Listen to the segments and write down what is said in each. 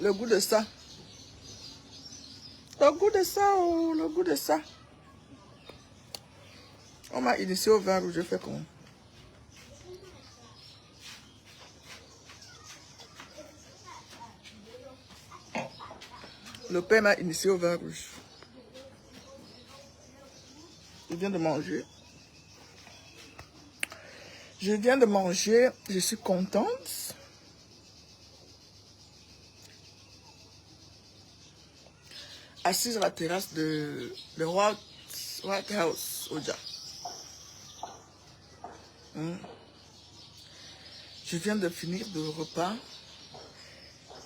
Le goût de ça. Le goût de ça, oh, le goût de ça. On m'a initié au vin rouge, je fais comment? Le père m'a initié au vin rouge. Je viens de manger. Je viens de manger. Je suis contente. Assise à la terrasse de White House, Oja. Je viens de finir le repas.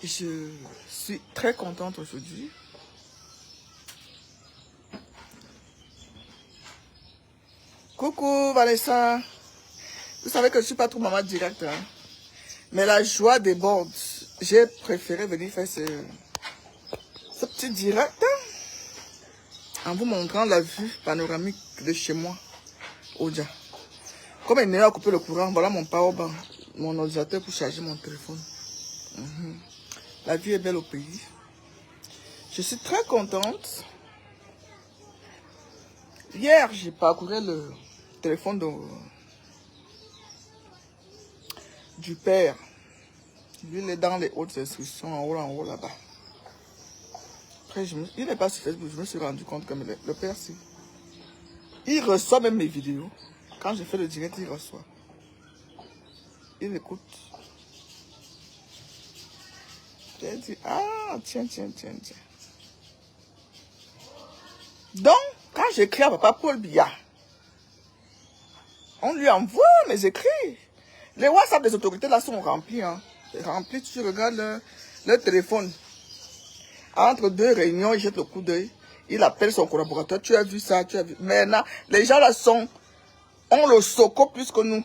Et je suis très contente aujourd'hui. Coucou Vanessa. Vous savez que je ne suis pas trop maman directe. Hein? Mais la joie déborde. J'ai préféré venir faire ce petit direct. En vous montrant la vue panoramique de chez moi. Oja. Comme il a coupé le courant, voilà mon powerbank. Mon ordinateur pour charger mon téléphone. La vie est belle au pays. Je suis très contente. Hier, j'ai parcouru le téléphone du père. Lui, il est dans les hautes instructions, en haut là-bas. Après, il n'est pas sur Facebook, je me suis rendu compte que le père, il reçoit même mes vidéos. Quand je fais le direct, il reçoit. Il écoute. J'ai dit, ah, tiens. Donc, quand j'écris à papa Paul Biya, on lui envoie mes écrits. Les WhatsApp des autorités là sont remplis. Hein. Remplis, tu regardes le téléphone. Entre deux réunions, il jette le coup d'œil. Il appelle son collaborateur. Tu as vu ça, tu as vu. Maintenant, les gens là ont le soco plus que nous.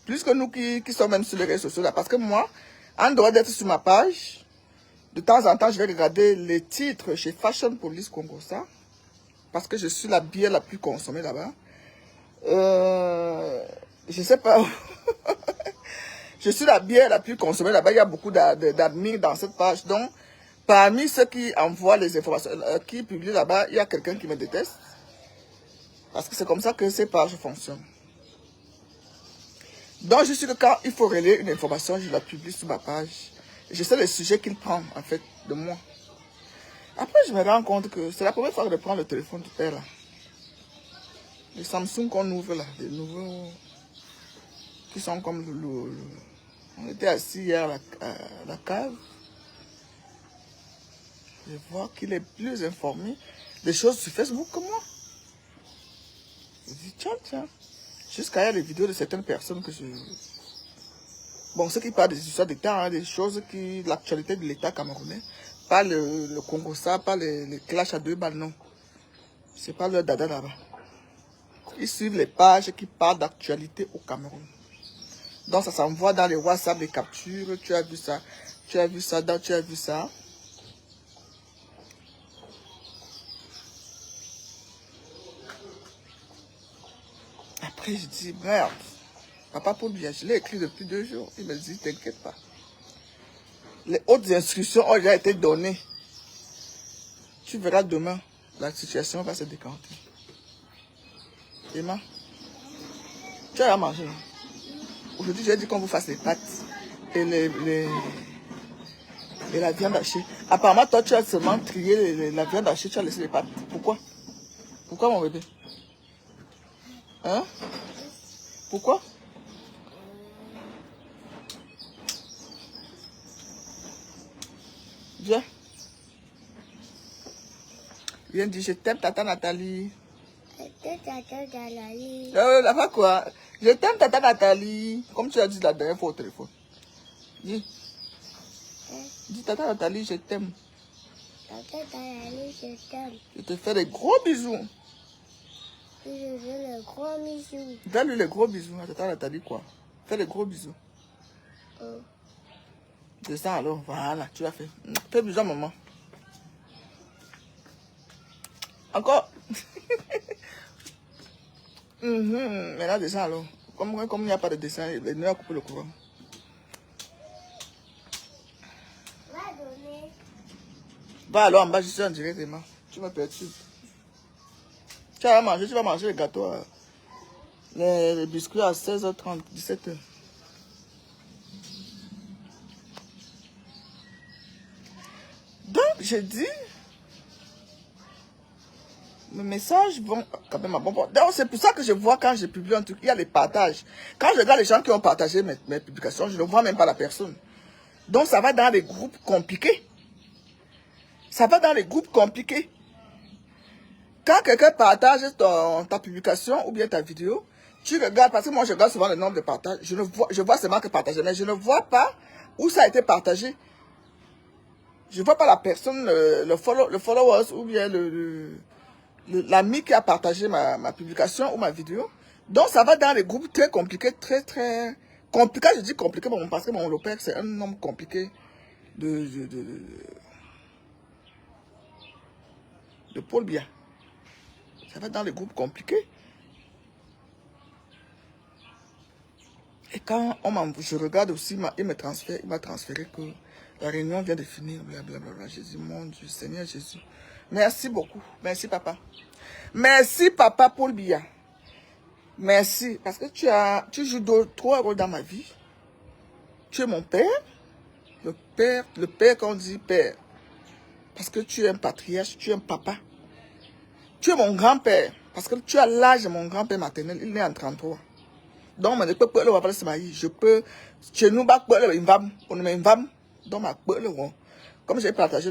Plus que nous qui sommes même sur les réseaux sociaux là. Parce que moi, en dehors d'être sur ma page, de temps en temps, je vais regarder les titres chez Fashion Police Congo ça. Parce que je suis la bière la plus consommée là-bas. Je sais pas. Je suis la bière la plus consommée là-bas. Il y a beaucoup d'admins dans cette page. Donc, parmi ceux qui envoient les informations, qui publient là-bas, il y a quelqu'un qui me déteste. Parce que c'est comme ça que ces pages fonctionnent. Donc, je suis que quand il faut relayer une information, je la publie sur ma page. Je sais le sujet qu'il prend, en fait, de moi. Après, je me rends compte que c'est la première fois que je prends le téléphone du père, là. Les Samsung qu'on ouvre, là. Les nouveaux... Qui sont comme On était assis hier à la cave. Je vois qu'il est plus informé des choses sur Facebook que moi. Je dis, tiens. Jusqu'à il y a des vidéos de certaines personnes que je... Bon, ceux qui parlent des histoires d'État, hein, des choses qui... L'actualité de l'État camerounais. Pas le Congo, ça, pas les clashs à 2 balles, non. C'est pas leur dada là-bas. Ils suivent les pages qui parlent d'actualité au Cameroun. Donc ça s'envoie dans les WhatsApp, les captures. Tu as vu ça, tu as vu ça, tu as vu ça. Après, je dis, merde. Papa Paul Biya, je l'ai écrit depuis 2 jours. Il me dit, t'inquiète pas. Les hautes instructions ont déjà été données. Tu verras demain, la situation va se décanter. Emma, tu as à manger. Aujourd'hui, j'ai dit qu'on vous fasse les pâtes et et la viande hachée. Apparemment, toi, tu as seulement trié la viande hachée, tu as laissé les pâtes. Pourquoi? Pourquoi, mon bébé? Hein? Pourquoi? Viens. Viens dire, je t'aime, tata Nathalie. Là-bas quoi? Je t'aime, tata Nathalie. Comme tu as dit la dernière fois au téléphone. Dis. Dis, tata Nathalie, je t'aime. Tata Nathalie, je t'aime. Je te fais des gros bisous. Je veux le gros bisou. Donne-lui les gros bisous à tata Nathalie, quoi. Fais des gros bisous. Descends alors, voilà, tu as fait. Fais bisous à maman. Encore. Maintenant, descends alors. Comme il n'y a pas de dessin, il a coupé le courant. Va alors en bas, je suis en direct, Emma. Tu me perturbes. Tu vas manger les gâteaux, les biscuits à 16h30, 17h. Donc, j'ai dit, mes messages vont quand même à bon port. Donc, c'est pour ça que je vois quand je publie un truc, il y a les partages. Quand je regarde les gens qui ont partagé mes publications, je ne vois même pas la personne. Donc, ça va dans les groupes compliqués. Ça va dans les groupes compliqués. Quand quelqu'un partage ta publication ou bien ta vidéo, tu regardes, parce que moi je regarde souvent le nombre de partages, je vois seulement que partager, mais je ne vois pas où ça a été partagé. Je ne vois pas la personne, le followers ou bien l'ami qui a partagé ma publication ou ma vidéo. Donc ça va dans les groupes très compliqués, très compliqués. Je dis compliqué bon, parce que mon père c'est un homme compliqué de Paul Biya. Ça va dans les groupes compliqués. Et quand je regarde aussi, il m'a transféré que la réunion vient de finir, blablabla. J'ai dit, mon Dieu, Seigneur Jésus. Merci beaucoup. Merci, papa. Merci, papa Paul Biya. Merci. Parce que tu joues trois rôles dans ma vie. Tu es mon père. Le père qu'on dit père. Parce que tu es un patriarche, tu es un papa. Tu es mon grand-père. Parce que tu as l'âge de mon grand-père maternel. Il est en 33. Donc, je peux pas le voir je peux, chez nous, on me invame, donc comme j'ai partagé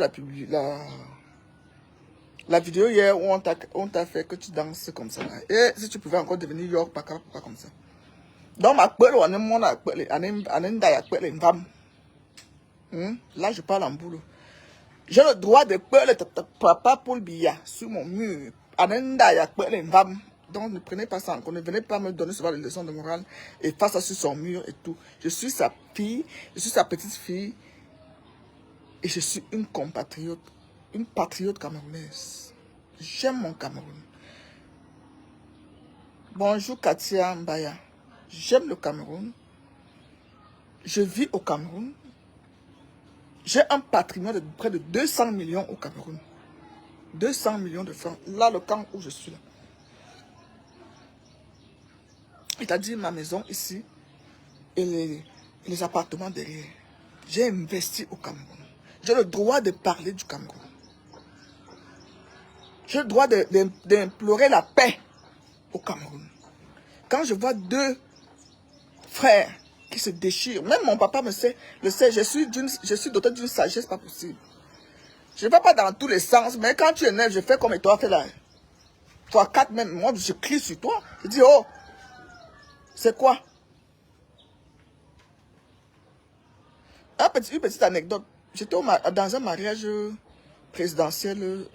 la vidéo hier où on t'a fait que tu danses comme ça, et si tu pouvais encore devenir York, pas comme ça. Donc, là, je parle en boulot. J'ai le droit de parler de papa Paul Biya sur mon mur. Donc ne prenez pas ça encore, ne venez pas me donner souvent des leçons de morale et face à sur son mur et tout. Je suis sa fille, je suis sa petite fille et je suis une compatriote, une patriote camerounaise. J'aime mon Cameroun. Bonjour Katia Mbaya. J'aime le Cameroun. Je vis au Cameroun. J'ai un patrimoine de près de 200 millions au Cameroun. 200 millions de francs. Là, le camp où je suis là. C'est-à-dire ma maison ici et les appartements derrière. J'ai investi au Cameroun. J'ai le droit de parler du Cameroun. J'ai le droit d'implorer la paix au Cameroun. Quand je vois deux frères qui se déchirent, même mon papa le sait, je suis doté d'une sagesse pas possible. Je ne vais pas dans tous les sens, mais quand tu es neuf, je fais comme toi fait là. Toi, quatre même, moi je crie sur toi. Je dis, oh, c'est quoi? Une petite anecdote. J'étais dans un mariage présidentiel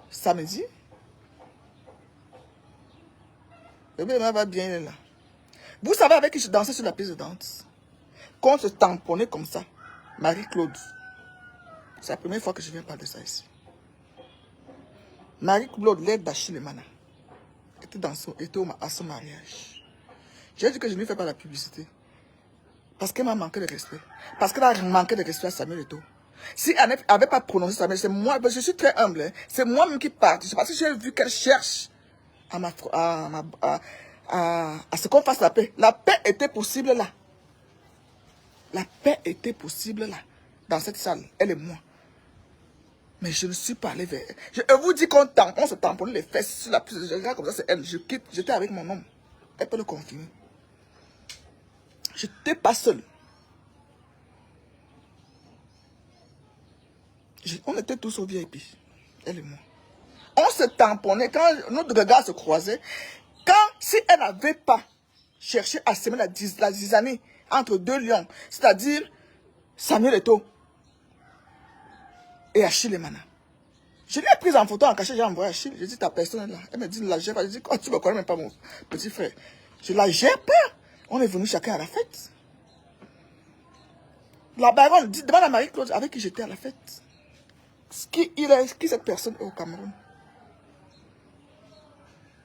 samedi. Le bébé va bien, il est là. Vous savez avec qui je dansais sur la piste de danse? Quand on se tamponnait comme ça. Marie-Claude. C'est la première fois que je viens parler de ça ici. Marie-Claude, l'aide d'Achille Mana, était à son mariage. J'ai dit que je ne lui fais pas la publicité. Parce qu'elle m'a manqué de respect. Parce qu'elle a manqué de respect à Samuel Eto'o. Si elle n'avait pas prononcé Samuel, c'est moi, je suis très humble, hein, c'est moi-même qui parte. C'est parce que j'ai vu qu'elle cherche à ce qu'on fasse la paix. La paix était possible là. La paix était possible là. Dans cette salle, elle et moi. Mais je ne suis pas allé vers elle. Je vous dis qu'on se tamponne les fesses sur la piste. Je regarde comme ça, c'est elle. Je quitte, j'étais avec mon homme. Elle peut le confirmer. Je n'étais pas seul. On était tous au VIP. Elle et moi. On se tamponnait quand notre regard se croisait. Si elle n'avait pas cherché à semer la zizanie entre deux lions, c'est-à-dire Samuel Eto'o et Achille Mana. Je l'ai prise en photo en cachet, j'ai envoyé Achille. J'ai dit, ta personne est là. Elle me dit, la gère pas. Je dis, oh, tu ne me connais même pas mon petit frère. Je la gère pas. On est venu chacun à la fête. La baronne dit, demande à Marie-Claude avec qui j'étais à la fête. Qui cette personne est au Cameroun?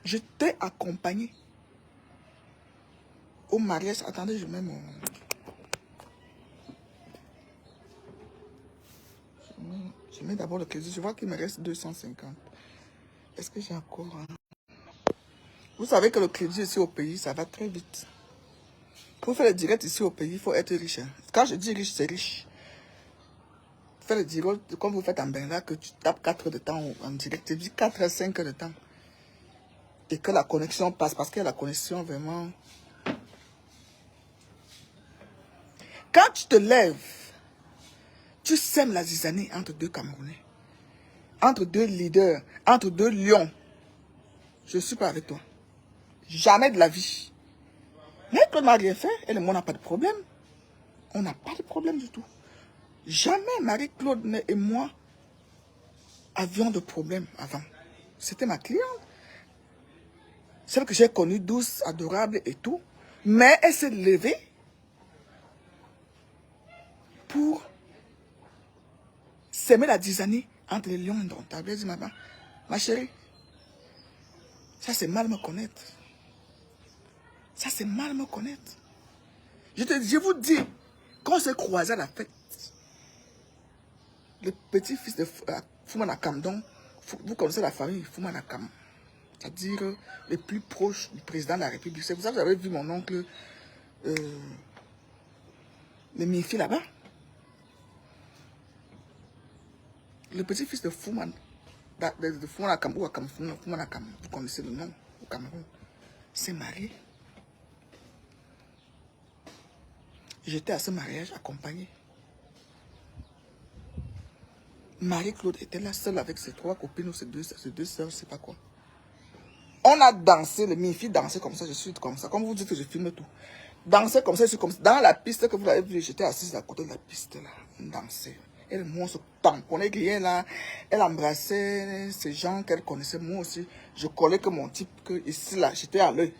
Je t'ai accompagné au mariage. Attendez, je mets mon... Je mets d'abord le crédit. Je vois qu'il me reste 250. Est-ce que j'ai encore... Hein? Vous savez que le crédit ici au pays, ça va très vite. Pour faire le direct ici au pays, il faut être riche. Hein. Quand je dis riche, c'est riche. Faire le direct, comme vous faites en Benga, que tu tapes 4 heures de temps en direct. Tu dis 4 à 5 heures de temps. Et que la connexion passe, parce que la connexion vraiment... Quand tu te lèves, tu sèmes la zizanie entre deux Camerounais, entre deux leaders, entre deux lions. Je ne suis pas avec toi. Jamais de la vie. Mais Claude n'a rien fait, elle et moi, on n'a pas de problème. On n'a pas de problème du tout. Jamais Marie-Claude et moi avions de problème avant. C'était ma cliente. Celle que j'ai connue, douce, adorable et tout. Mais elle s'est levée pour s'aimer la zizanie entre les lions indomptables. Elle dit, maman, ma chérie, ça c'est mal me connaître. Ça c'est mal me connaître. Je vous dis, quand on s'est croisés à la fête, le petit-fils de Fumana Kamdong, vous connaissez la famille Fumana Kam, c'est-à-dire les plus proches du président de la République. C'est pour ça que vous avez vu mon oncle, le Mifi là-bas. Le petit-fils de Fumana, de Fumana Kam, ou Fumana Kam, vous connaissez le nom au Cameroun, s'est marié. J'étais à ce mariage accompagné. Marie-Claude était là seule avec ses 3 copines ou ses deux soeurs, je ne sais pas quoi. On a dansé, les filles dansaient comme ça, je suis comme ça. Comme vous dites que je filme tout. Danser comme ça, je suis comme ça. Dans la piste que vous avez vue, j'étais assise à côté de la piste là. On dansait. Et moi, on se tamponnait rien là. Elle embrassait ces gens qu'elle connaissait. Moi aussi, je collais que mon type, que ici là, j'étais à l'œil.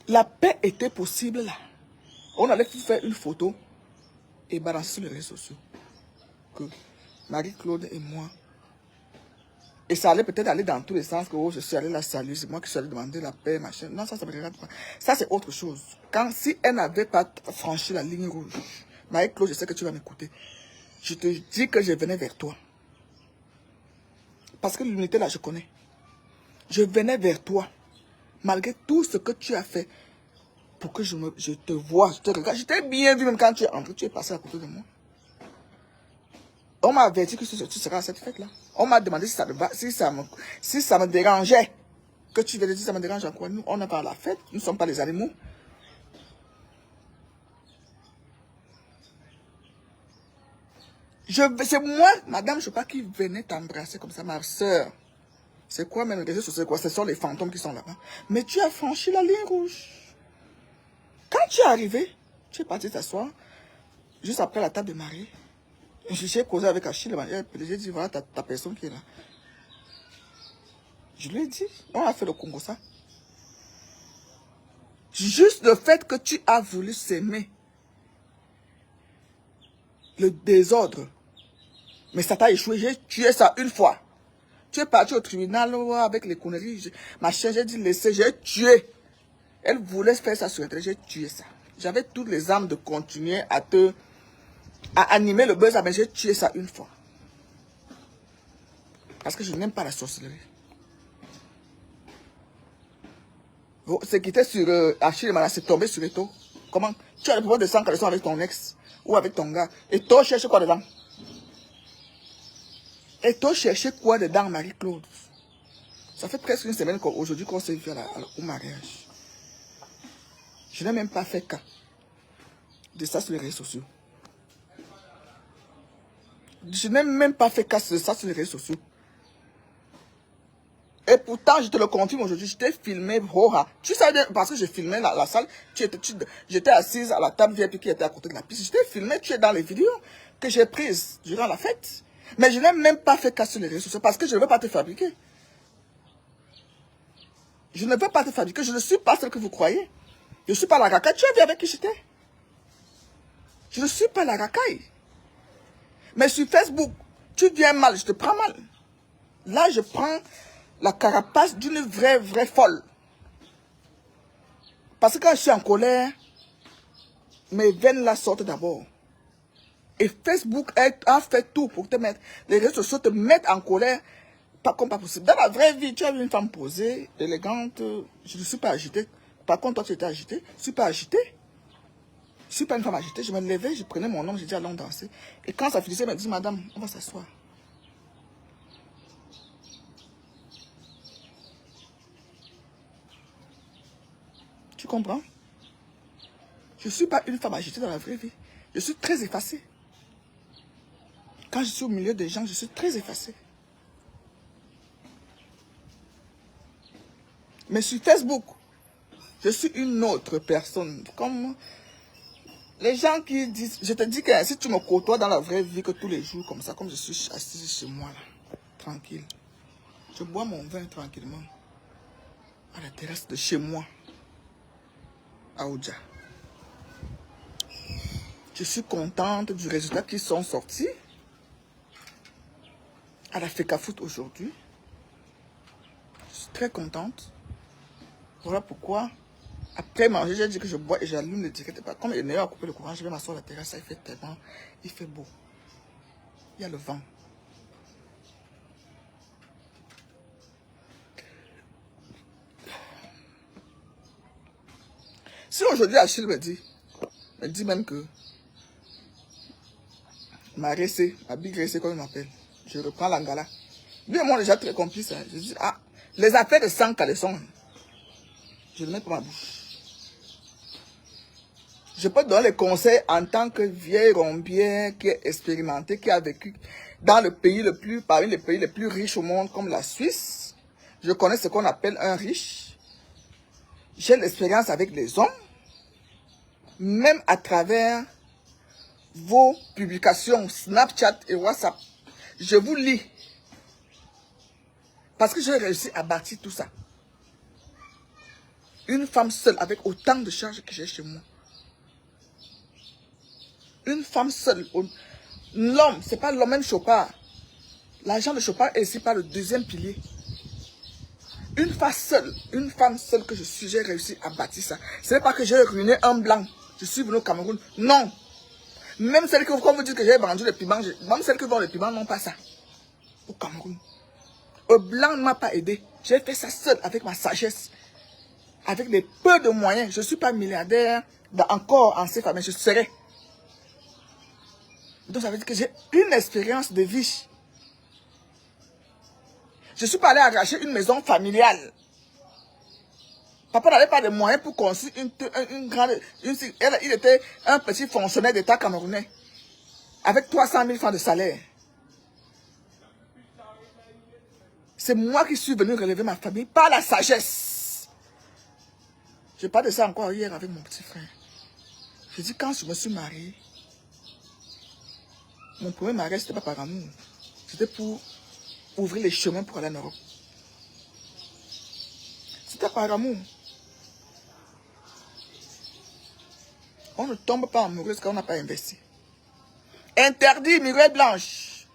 La paix était possible là. On allait faire une photo et balancer sur les réseaux sociaux. Que Marie-Claude et moi. Et ça allait peut-être aller dans tous les sens. Que oh, je suis allé la saluer, c'est moi qui suis allé demander la paix, machin. Non, ça me regarde pas. Ça, c'est autre chose. Quand, si elle n'avait pas franchi la ligne rouge, Marie-Claude, je sais que tu vas m'écouter. Je te dis que je venais vers toi. Parce que l'unité là, je connais. Je venais vers toi. Malgré tout ce que tu as fait. Pour que je te vois, je te regarde. Je t'ai bien vu même quand tu es entré, tu es passé à côté de moi. On m'a averti que tu seras à cette fête-là. On m'a demandé si ça me dérangeait. Que tu venais dire ça me dérange à quoi? Nous, on n'est pas à la fête. Nous ne sommes pas les animaux. C'est moi, madame, je ne sais pas qui venait t'embrasser comme ça, ma soeur. C'est quoi même les réseaux sociaux? Ce sont les fantômes qui sont là-bas. Mais tu as franchi la ligne rouge. Quand tu es arrivé, tu es parti t'asseoir, juste après la table de mariée. J'ai causé avec Achille, j'ai dit, voilà ta personne qui est là. Je lui ai dit, on a fait le Congo ça. Juste le fait que tu as voulu s'aimer, le désordre, mais ça t'a échoué, j'ai tué ça une fois. Tu es parti au tribunal avec les conneries, machin, j'ai dit laisser, j'ai tué. Elle voulait faire ça sur Internet, j'ai tué ça. J'avais toutes les armes de continuer à animer le buzz, mais j'ai tué ça une fois. Parce que je n'aime pas la sorcellerie. Ce qui était sur Achille, c'est tombé sur Eto. Comment? Tu as le pouvoir de 100 relations avec ton ex ou avec ton gars. Eto cherche quoi dedans? Eto cherche quoi dedans, Marie-Claude? Ça fait presque une semaine qu'aujourd'hui qu'on s'est vu au mariage. Je n'ai même pas fait cas de ça sur les réseaux sociaux. Je n'ai même pas fait cas de ça sur les réseaux sociaux. Et pourtant, je te le confirme aujourd'hui, je t'ai filmé, tu savais, parce que je filmais la salle, j'étais assise à la table VIP qui était à côté de la piste. Je t'ai filmé, tu es dans les vidéos que j'ai prises durant la fête. Mais je n'ai même pas fait cas sur les réseaux sociaux parce que je ne veux pas te fabriquer. Je ne veux pas te fabriquer, je ne suis pas celle que vous croyez. Je ne suis pas la racaille. Tu as vu avec qui j'étais? Je ne suis pas la racaille. Mais sur Facebook, tu viens mal, je te prends mal. Là, je prends la carapace d'une vraie folle. Parce que quand je suis en colère, mes veines là sortent d'abord. Et Facebook a fait tout pour te mettre, les réseaux sociaux te mettent en colère, pas comme pas possible. Dans la vraie vie, tu as vu une femme posée, élégante, je ne suis pas agitée. Par contre, toi, tu étais agitée, je ne suis pas agitée. Je ne suis pas une femme agitée, je me levais, je prenais mon homme, je dis allons danser. Et quand ça finissait, elle m'a dit, madame, on va s'asseoir. Tu comprends? Je ne suis pas une femme agitée dans la vraie vie. Je suis très effacée. Quand je suis au milieu des gens, je suis très effacée. Mais sur Facebook, je suis une autre personne. Comme les gens qui disent, je te dis que si tu me côtoies dans la vraie vie que tous les jours, comme ça, comme je suis assise chez moi, là, tranquille. Je bois mon vin tranquillement. À la terrasse de chez moi. À Oudja. Je suis contente du résultat qui sont sortis. À la FECAFOOT aujourd'hui. Je suis très contente. Voilà pourquoi, après manger, j'ai dit que je bois et j'allume le direct. Comme il est à couper le courant, je vais m'asseoir à la terrasse. Ça, il fait tellement, il fait beau. Il y a le vent. Si aujourd'hui Achille me dit même que ma récée, ma big récée comme il m'appelle, je reprends l'angala. Lui et moi déjà très complices. Hein. Je dis, ah, les affaires de 100 caleçons, je ne mets pas ma bouche. Je peux te donner les conseils en tant que vieille rombière qui est expérimentée, qui a vécu dans le pays parmi les pays les plus riches au monde comme la Suisse. Je connais ce qu'on appelle un riche. J'ai l'expérience avec les hommes, même à travers vos publications Snapchat et WhatsApp. Je vous lis. Parce que j'ai réussi à bâtir tout ça. Une femme seule avec autant de charges que j'ai chez moi. Une femme seule. L'homme, ce n'est pas l'homme même Chopard. L'argent de Chopard est ici par le deuxième pilier. Une femme seule que je suis, j'ai réussi à bâtir ça. Ce n'est pas que j'ai ruiné un blanc. Je suis venu au Cameroun. Non. Même celles que vous dites que j'ai vendu les piments, même celles qui vendent les piments n'ont pas ça. Au Cameroun. Le blanc ne m'a pas aidé. J'ai fait ça seul avec ma sagesse. Avec les peu de moyens. Je ne suis pas milliardaire encore en CFA, mais je serai. Donc ça veut dire que j'ai une expérience de vie. Je ne suis pas allé arracher une maison familiale. Papa n'avait pas de moyens pour construire une grande... il était un petit fonctionnaire d'État camerounais. Avec 300 000 francs de salaire. C'est moi qui suis venu relever ma famille par la sagesse. Je parle de ça encore hier avec mon petit frère. Je dis quand je me suis marié, mon premier mariage, ce n'était pas par amour. C'était pour ouvrir les chemins pour aller en Europe. C'était par amour. On ne tombe pas amoureuse quand on n'a pas investi. Interdit, Mireille Blanche,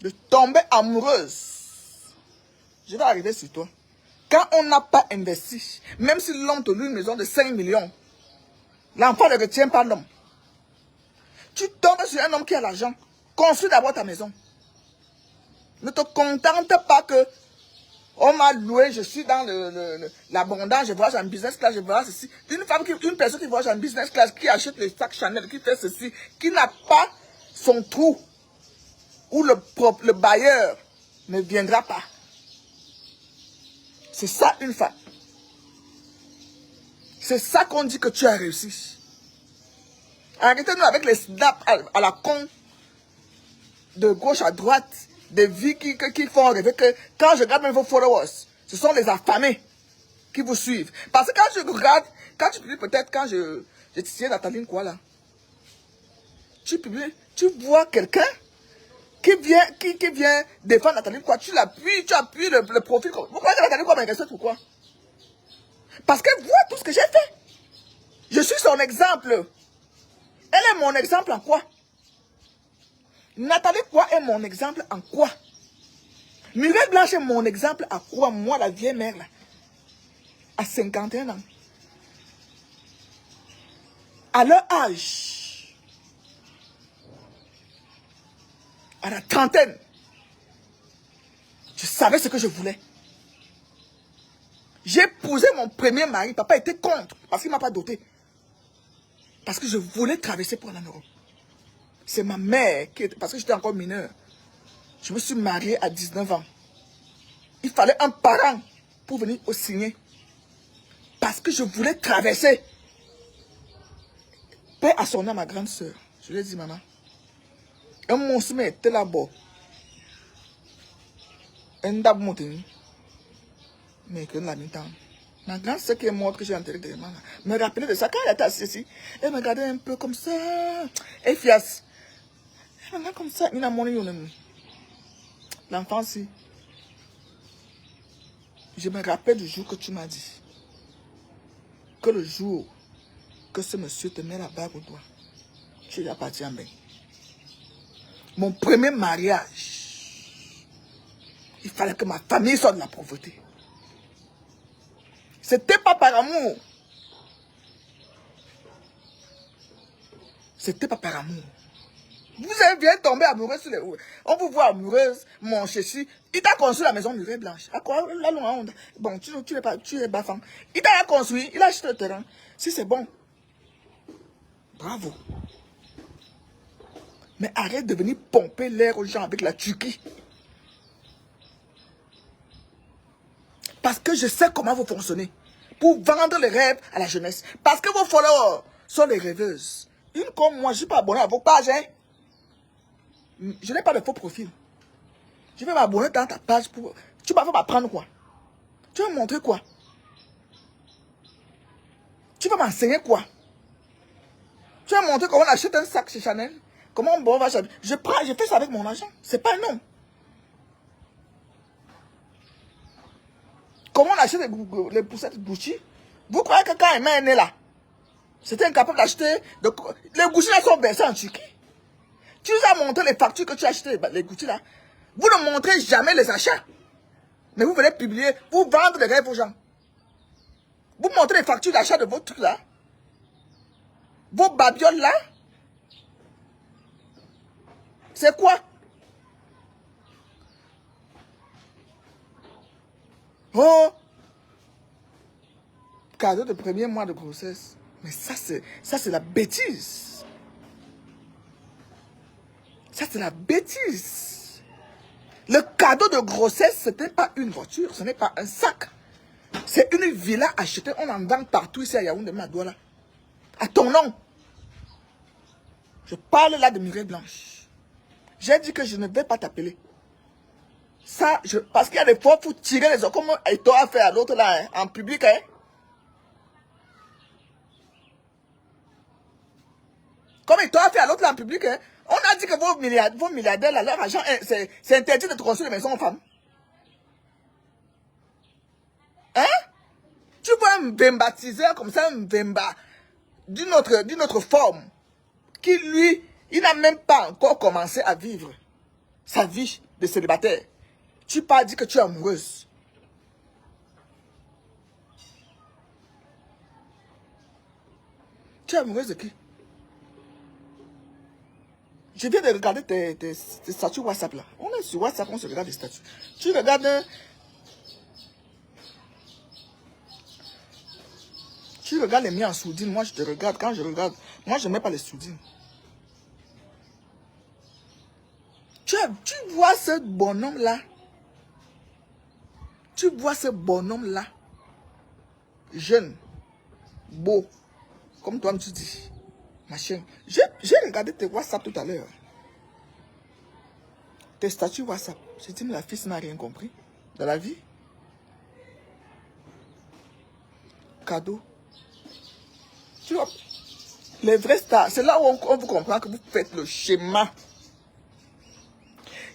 de tomber amoureuse. Je vais arriver sur toi. Quand on n'a pas investi, même si l'homme te loue une maison de 5 millions, l'enfant ne retient pas l'homme. Tu tombes sur un homme qui a l'argent. Construis d'abord ta maison. Ne te contente pas que on m'a loué, je suis dans l'abondance, je voyage en business class, je voyage ceci. Une personne qui voyage en business class, qui achète les sacs Chanel, qui fait ceci, qui n'a pas son trou, où le bailleur ne viendra pas. C'est ça une femme. C'est ça qu'on dit que tu as réussi. Arrêtez-nous avec les snaps à la con, de gauche à droite, des vies qui font rêver que quand je regarde même vos followers, ce sont les affamés qui vous suivent. Parce que quand je regarde, quand tu publies peut-être, quand j'ai titillé Nathalie quoi là, tu publies, tu vois quelqu'un qui vient défendre Nathalie quoi, tu l'appuies, tu appuies le profil. Pourquoi Nathalie quoi m'intéresse pourquoi? Parce qu'elle voit tout ce que j'ai fait. Je suis son exemple. Elle est mon exemple en quoi? Nathalie quoi est mon exemple en quoi? Mireille Blanche est mon exemple à quoi? Moi, la vieille mère, là, à 51 ans. À leur âge, à la trentaine, je savais ce que je voulais. J'ai épousé mon premier mari. Papa était contre parce qu'il ne m'a pas doté. Parce que je voulais traverser pour aller en Europe. C'est ma mère qui était, parce que j'étais encore mineur. Je me suis mariée à 19 ans. Il fallait un parent pour venir au signer. Parce que je voulais traverser. Paix à son âme, ma grande soeur. Je lui ai dit, maman. Un monstre était là-bas. Un dab monté. Mais que la mi-temps. Ma grande soeur qui est morte, que j'ai enterrée derrière me rappelait de ça. Quand elle était assise ici, elle me regardait un peu comme ça. Et fiasse. Elle me regardait comme ça. Il a mon l'enfant, si. Je me rappelle du jour que tu m'as dit. Que le jour que ce monsieur te met la bague au doigt, tu lui appartiens bien. Mon premier mariage, il fallait que ma famille soit de la pauvreté. C'était pas par amour. C'était pas par amour. Vous bien tomber amoureuse sur les roues. On vous voit amoureuse, mon chéchi. Il t'a construit la maison murée blanche. À quoi la longue. Bon, tu es bafant. Il t'a construit, il a acheté le terrain. Si c'est bon, bravo. Mais arrête de venir pomper l'air aux gens avec la Turquie. Parce que je sais comment vous fonctionnez. Pour vendre les rêves à la jeunesse. Parce que vos followers sont des rêveuses. Une comme moi, je ne suis pas abonné à vos pages. Hein? Je n'ai pas de faux profil. Je vais m'abonner dans ta page pour... Tu vas m'apprendre quoi? Tu vas me montrer quoi? Tu vas m'enseigner quoi? Tu vas me montrer comment on achète un sac chez Chanel? Comment on va acheter? Je fais ça avec mon argent. C'est pas un nom. Comment on achète les poussettes Gucci? Vous croyez que quand Emma est née là, c'était incapable d'acheter... Les Gucci là sont versés en Turquie. Tu nous as montré les factures que tu as achetées, les Gucci là. Vous ne montrez jamais les achats. Mais vous venez publier, vous vendre des rêves aux gens. Vous montrez les factures d'achat de vos trucs là. Vos babioles là. C'est quoi? Oh! Cadeau de premier mois de grossesse. Mais ça c'est la bêtise. Ça c'est la bêtise. Le cadeau de grossesse, ce n'est pas une voiture, ce n'est pas un sac. C'est une villa achetée, on en vend partout ici à Yaoundé, Madouala. À ton nom. Je parle là de Mireille Blanche. J'ai dit que je ne vais pas t'appeler. Ça, parce qu'il y a des fois, il faut tirer les autres, comme Eto a fait à l'autre là, hein, en public. Hein. Comme Eto a fait à l'autre là en public. Hein. On a dit que vos milliardaires, là, leur argent, c'est interdit de construire des maisons aux femmes. Hein? Tu vois un Mbembatiseur comme ça, un Mbemba, d'une autre forme, qui lui, il n'a même pas encore commencé à vivre sa vie de célibataire. Tu pas dit que tu es amoureuse. Tu es amoureuse de qui? Je viens de regarder tes statuts WhatsApp là. On est sur WhatsApp, on se regarde les statuts. Tu regardes... Tu regardes les miens en sourdine, moi je te regarde. Quand je regarde, moi je ne mets pas les sourdines. Tu vois ce bonhomme là? Tu vois ce bonhomme là? Jeune, beau, comme toi tu dis. Machin. J'ai regardé tes WhatsApp tout à l'heure. Tes statuts WhatsApp. J'ai dit, mais la fille n'a rien compris de la vie. Cadeau. Tu vois, les vrais stars, c'est là où on vous comprend que vous faites le schéma.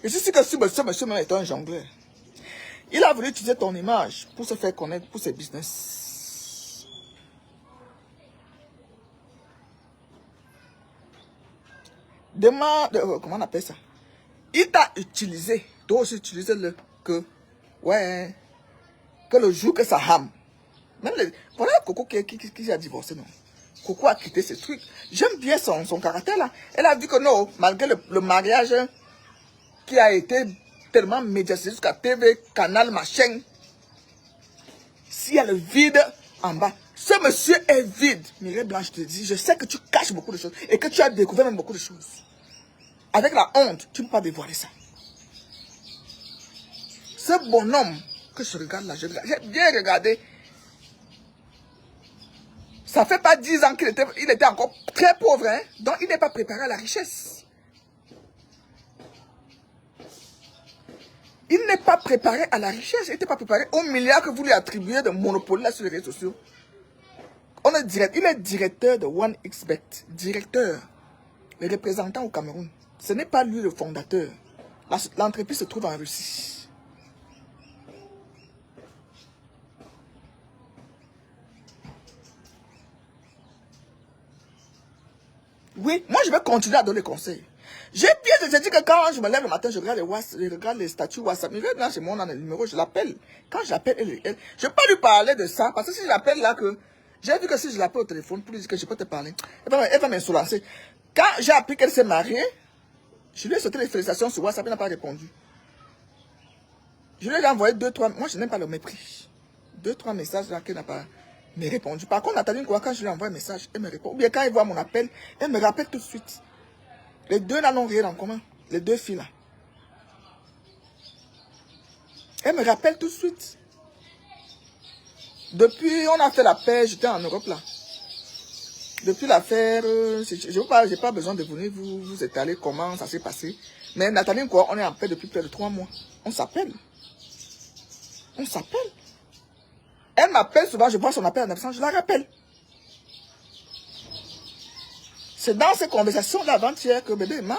Je suis sûr que ce monsieur même est un jongleur. Il a voulu utiliser ton image pour se faire connaître pour ses business. Comment on appelle ça? Il t'a utilisé. Toi aussi, utilisez-le. Que le jour que ça rame. Même voilà Coco qui a divorcé, non? Coco a quitté ce truc. J'aime bien son caractère là. Elle a dit que non, malgré le mariage qui a été tellement médiatisé jusqu'à TV, Canal, machin, s'il y a le vide en bas, ce monsieur est vide. Mireille Blanche, je te dis, je sais que tu caches beaucoup de choses et que tu as découvert même beaucoup de choses. Avec la honte, tu ne peux pas dévoiler ça. Ce bonhomme que je regarde là, j'ai bien regardé. Ça fait pas 10 ans qu'il était encore très pauvre, hein? Donc il n'est pas préparé à la richesse. Il n'est pas préparé à la richesse, il n'était pas préparé aux milliards que vous lui attribuez de monopole là sur les réseaux sociaux. Il est directeur de OneXBet, directeur, le représentant au Cameroun. Ce n'est pas lui le fondateur. L'entreprise se trouve en Russie. Oui, moi je vais continuer à donner des conseils. J'ai bien dit que quand je me lève le matin, je regarde les statuts WhatsApp. Mais là, c'est mon numéro, je l'appelle. Quand je l'appelle, je ne vais pas lui parler de ça. Parce que si je l'appelle là, j'ai vu que si je l'appelle au téléphone pour lui dire que je peux te parler, elle va m'insolencer. Quand j'ai appris qu'elle s'est mariée, je lui ai sauté les félicitations sur WhatsApp, elle n'a pas répondu. Je lui ai envoyé 2-3, moi je n'aime pas le mépris. 2-3 messages là qu'elle n'a pas répondu. Par contre, Nathalie, quand je lui envoie un message, elle me répond. Ou bien quand elle voit mon appel, elle me rappelle tout de suite. Les deux là n'ont rien en commun. Les deux filles là. Elle me rappelle tout de suite. Depuis, on a fait la paix, j'étais en Europe là. Depuis l'affaire, je n'ai pas besoin de venir vous étaler comment ça s'est passé. Mais Nathalie, quoi, on est en paix depuis près de 3 mois. On s'appelle. On s'appelle. Elle m'appelle souvent, je vois son appel en absence, je la rappelle. C'est dans ces conversations-là avant-hier que bébé Emma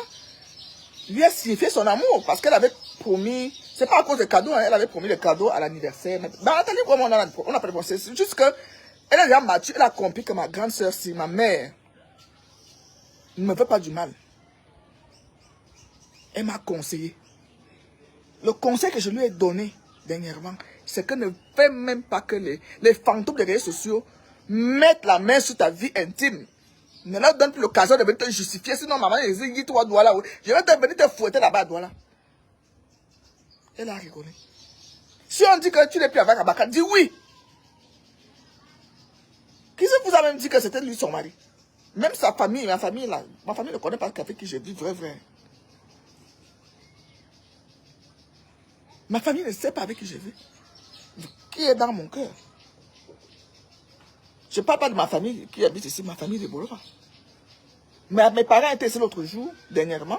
lui a signifié son amour. Parce qu'elle avait promis, c'est pas à cause des cadeaux, hein, elle avait promis les cadeaux à l'anniversaire. Bah, Nathalie, comment on n'a pas dépensé. C'est juste que elle est déjà mature, elle a compris que ma grande soeur, si ma mère ne me veut pas du mal, elle m'a conseillé. Le conseil que je lui ai donné dernièrement, c'est que ne fais même pas que les fantômes des réseaux sociaux mettent la main sur ta vie intime. Ne leur donne plus l'occasion de venir te justifier. Sinon, maman, dit toi, Douala, je vais venir te fouetter là-bas, Douala. Elle a rigolé. Si on dit que tu n'es plus avec Abaka, dis oui. Qui c'est vous a même dit que c'était lui son mari? Même sa famille, ma famille ne connaît pas avec qui je vis, vrai. Ma famille ne sait pas avec qui je vis. Qui est dans mon cœur. Je ne parle pas de ma famille qui habite ici, ma famille de Bolova. Mais mes parents étaient ici l'autre jour, dernièrement.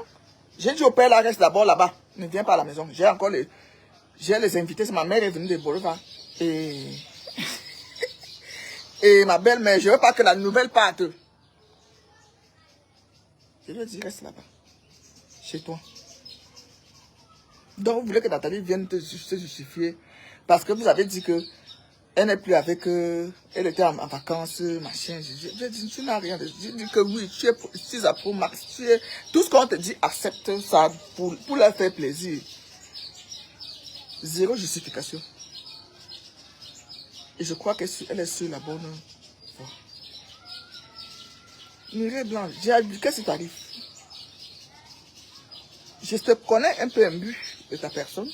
J'ai dit au père, là, reste d'abord là-bas. Ne viens pas à la maison. J'ai les invités. Ma mère est venue de Bolova. Et ma belle-mère, je ne veux pas que la nouvelle parte. Je lui ai dit, reste là-bas. Chez toi. Donc, vous voulez que Nathalie vienne se justifier. Parce que vous avez dit que elle n'est plus avec eux, elle était en vacances, machin. Je dis, tu n'as rien. Je dis que oui, tu es pour Max. Tout ce qu'on te dit, accepte ça pour leur faire plaisir. Zéro justification. Et je crois qu'elle est sur la bonne voie. Mireille Blanche, j'ai dit, qu'est-ce qui t'arrive? Je te connais un peu imbu de ta personne.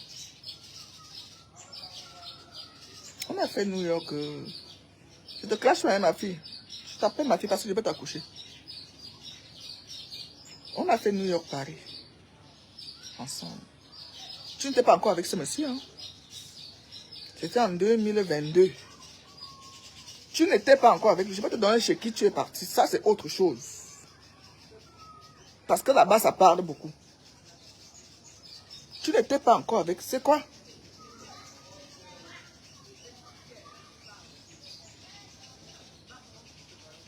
On a fait New York. Je te clash avec ma fille. Je t'appelle ma fille parce que je vais t'accoucher. On a fait New York, Paris. Ensemble. Tu n'étais pas encore avec ce monsieur. Hein? C'était en 2022. Tu n'étais pas encore avec lui. Je vais te donner chez qui tu es parti. Ça, c'est autre chose. Parce que là-bas, ça parle beaucoup. Tu n'étais pas encore avec... C'est quoi?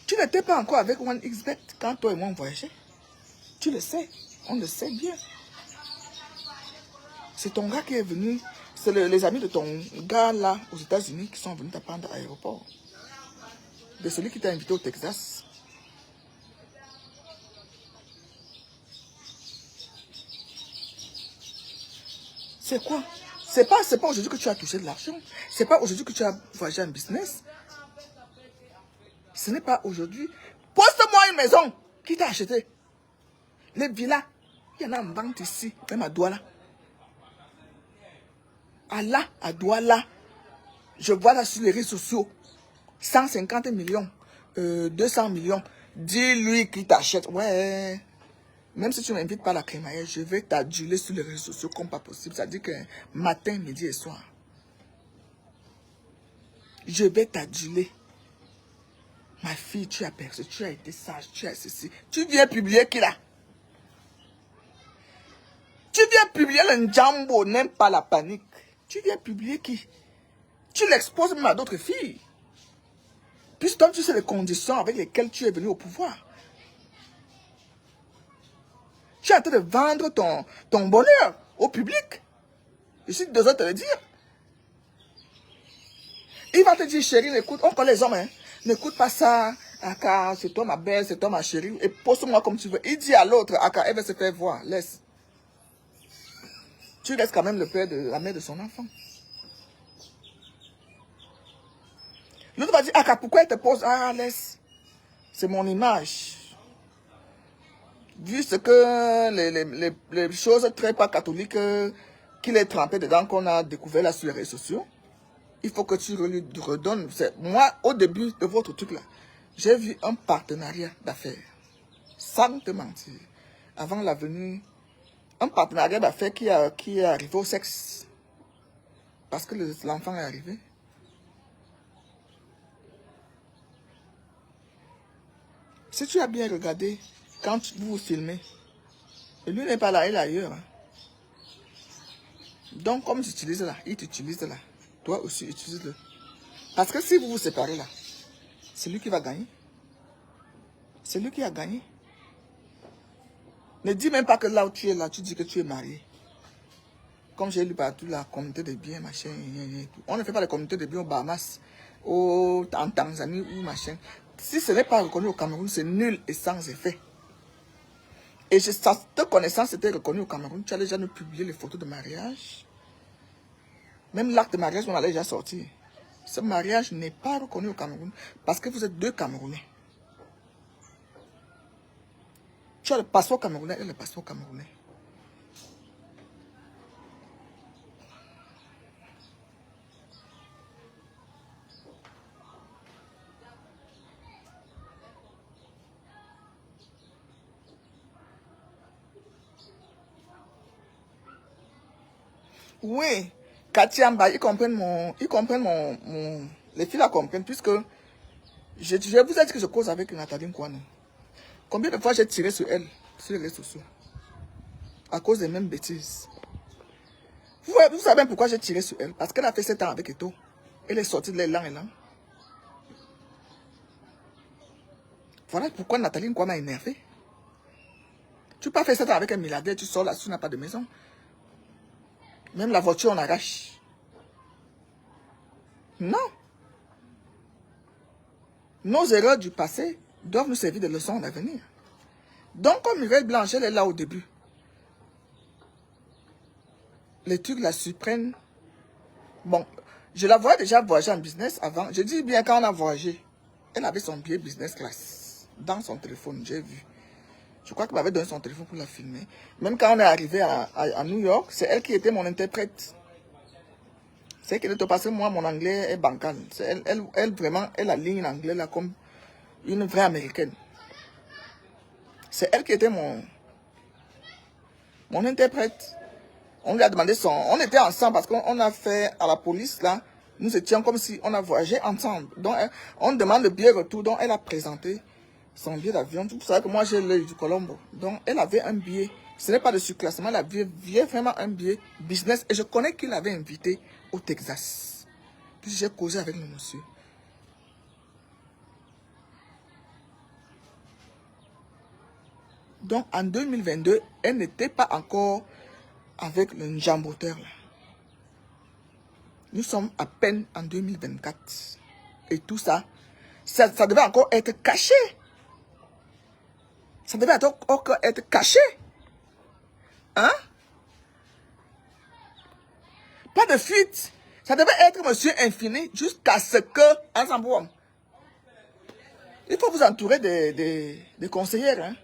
Tu n'étais pas encore avec OneXBet quand toi et moi on voyageait. Tu le sais. On le sait bien. C'est ton gars qui est venu. C'est les amis de ton gars là aux États-Unis qui sont venus t'apprendre à l'aéroport. De celui qui t'a invité au Texas. C'est quoi? C'est pas aujourd'hui que tu as touché de l'argent. C'est pas aujourd'hui que tu as voyagé en business. Ce n'est pas aujourd'hui. Poste-moi une maison. Qui t'a acheté? Les villas. Il y en a en vente ici, même à Douala. À Douala. Je vois là sur les réseaux sociaux. 150 millions. 200 millions. Dis-lui qui t'achète. Ouais. Même si tu ne m'invites pas à la crémaillère, je vais t'aduler sur les réseaux sociaux comme pas possible. Ça dit que matin, midi et soir. Je vais t'aduler. Ma fille, tu as percé, tu as été sage, tu as ceci. Tu viens publier qui là? Tu viens publier le Njambo, n'aime pas la panique. Tu viens publier qui? Tu l'exposes même à d'autres filles. Puisque toi, tu sais les conditions avec lesquelles tu es venu au pouvoir. Tu es en train de vendre ton bonheur au public. Je suis désolé de te le dire. Il va te dire, chérie, écoute, on connaît les hommes, hein. N'écoute pas ça. Aka, c'est toi ma belle, c'est toi ma chérie. Et poste-moi comme tu veux. Il dit à l'autre, Aka, elle va se faire voir. Laisse. Tu laisses quand même le père de la mère de son enfant. L'autre va dire, Aka, pourquoi elle te pose? Ah, laisse. C'est mon image. Vu ce que les choses très pas catholiques qu'il est trempé dedans, qu'on a découvert là sur les réseaux sociaux, il faut que tu lui redonnes. Moi, au début de votre truc là, j'ai vu un partenariat d'affaires. Sans te mentir. Avant la venue, un partenariat d'affaires qui est arrivé au sexe. Parce que l'enfant est arrivé. Si tu as bien regardé, quand vous filmez, et lui n'est pas là, il est ailleurs. Hein. Donc, comme tu utilises là, il t'utilise là. Toi aussi, utilise-le. Parce que si vous vous séparez là, c'est lui qui va gagner. C'est lui qui a gagné. Ne dis même pas que là où tu es là, tu dis que tu es marié. Comme j'ai lu partout la communauté de biens, machin. On ne fait pas la communauté de biens aux Bahamas, en Tanzanie ou machin. Si ce n'est pas reconnu au Cameroun, c'est nul et sans effet. Et ta connaissance était reconnue au Cameroun. Tu allais déjà nous publier les photos de mariage. Même l'acte de mariage, on allait déjà sortir. Ce mariage n'est pas reconnu au Cameroun parce que vous êtes deux Camerounais. Tu as le passeport camerounais et le passeport camerounais. Oui, Katiamba, ils comprennent les filles la comprennent puisque je vous ai dit que je cause avec Nathalie Nkwane. Combien de fois j'ai tiré sur elle, sur les réseaux sociaux, à cause des mêmes bêtises. Vous savez pourquoi j'ai tiré sur elle? Parce qu'elle a fait 7 ans avec Eto. Elle est sortie de l'élan et là. Voilà pourquoi Nathalie Nkwane m'a énervé. Tu peux pas faire 7 ans avec un milliardaire, tu sors là, tu n'as pas de maison. Même la voiture, on arrache. Non. Nos erreurs du passé doivent nous servir de leçons d'avenir. Donc, comme Mireille Blanche, elle est là au début. Les trucs la surprennent. Bon, je la voyais déjà voyager en business avant. Je dis bien quand on a voyagé, elle avait son billet business class dans son téléphone, j'ai vu. Je crois qu'elle m'avait donné son téléphone pour la filmer. Même quand on est arrivé à New York, c'est elle qui était mon interprète. C'est elle qui était parce que moi, mon anglais est bancal. Elle vraiment, elle aligne l'anglais là comme une vraie américaine. C'est elle qui était mon interprète. On lui a demandé son... On était ensemble parce qu'on a fait à la police là. Nous étions comme si on a voyagé ensemble. Donc on demande le billet retour. Donc elle a présenté son billet d'avion. Vous savez que moi j'ai l'œil du Colombo. Donc elle avait un billet. Ce n'est pas de surclassement. Elle avait vraiment un billet business. Et je connais qu'il avait invité au Texas. Puis j'ai causé avec le monsieur. Donc en 2022, elle n'était pas encore avec le njamboteur là. Nous sommes à peine en 2024. Et tout ça, ça devait encore être caché. Ça devait encore être caché. Hein? Pas de fuite. Ça devait être Monsieur Infini jusqu'à ce que... Ensemble. Il faut vous entourer des conseillères. Hein.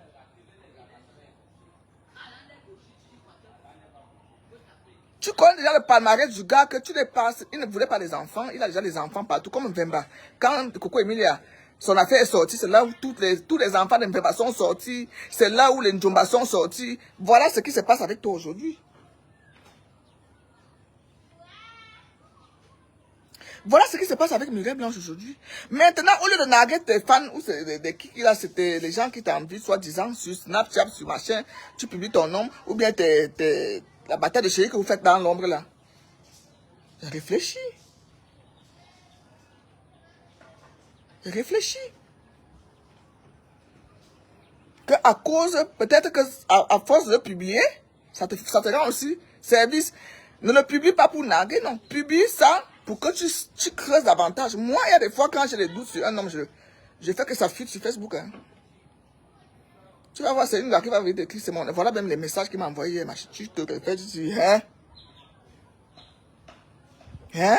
Tu connais déjà le palmarès du gars que tu dépasses. Il ne voulait pas les enfants. Il a déjà les enfants partout, comme Mvemba. Quand Coco Emilia, son affaire est sortie, c'est là où tous les enfants de Mvemba sont sortis. C'est là où les Njomba sont sortis. Voilà ce qui se passe avec toi aujourd'hui. Voilà ce qui se passe avec Mireille Blanche aujourd'hui. Maintenant, au lieu de narguer tes fans, ou qui là, c'était les gens qui t'envient, soi-disant, sur Snapchat, sur machin, tu publies ton nom, ou bien la bataille de chérie que vous faites dans l'ombre là. Réfléchis. Réfléchis. Que à cause, peut-être que à force de le publier, ça te rend aussi service. Ne le publie pas pour narguer, non. Publie ça pour que tu creuses davantage. Moi, il y a des fois, quand j'ai des doutes sur un homme, je fais que ça fuite sur Facebook. Hein. Tu vas voir, c'est une gars qui va venir d'écrire, c'est mon... Voilà même les messages qu'il m'a envoyés. Tu te répètes, tu dis, hein? Hein?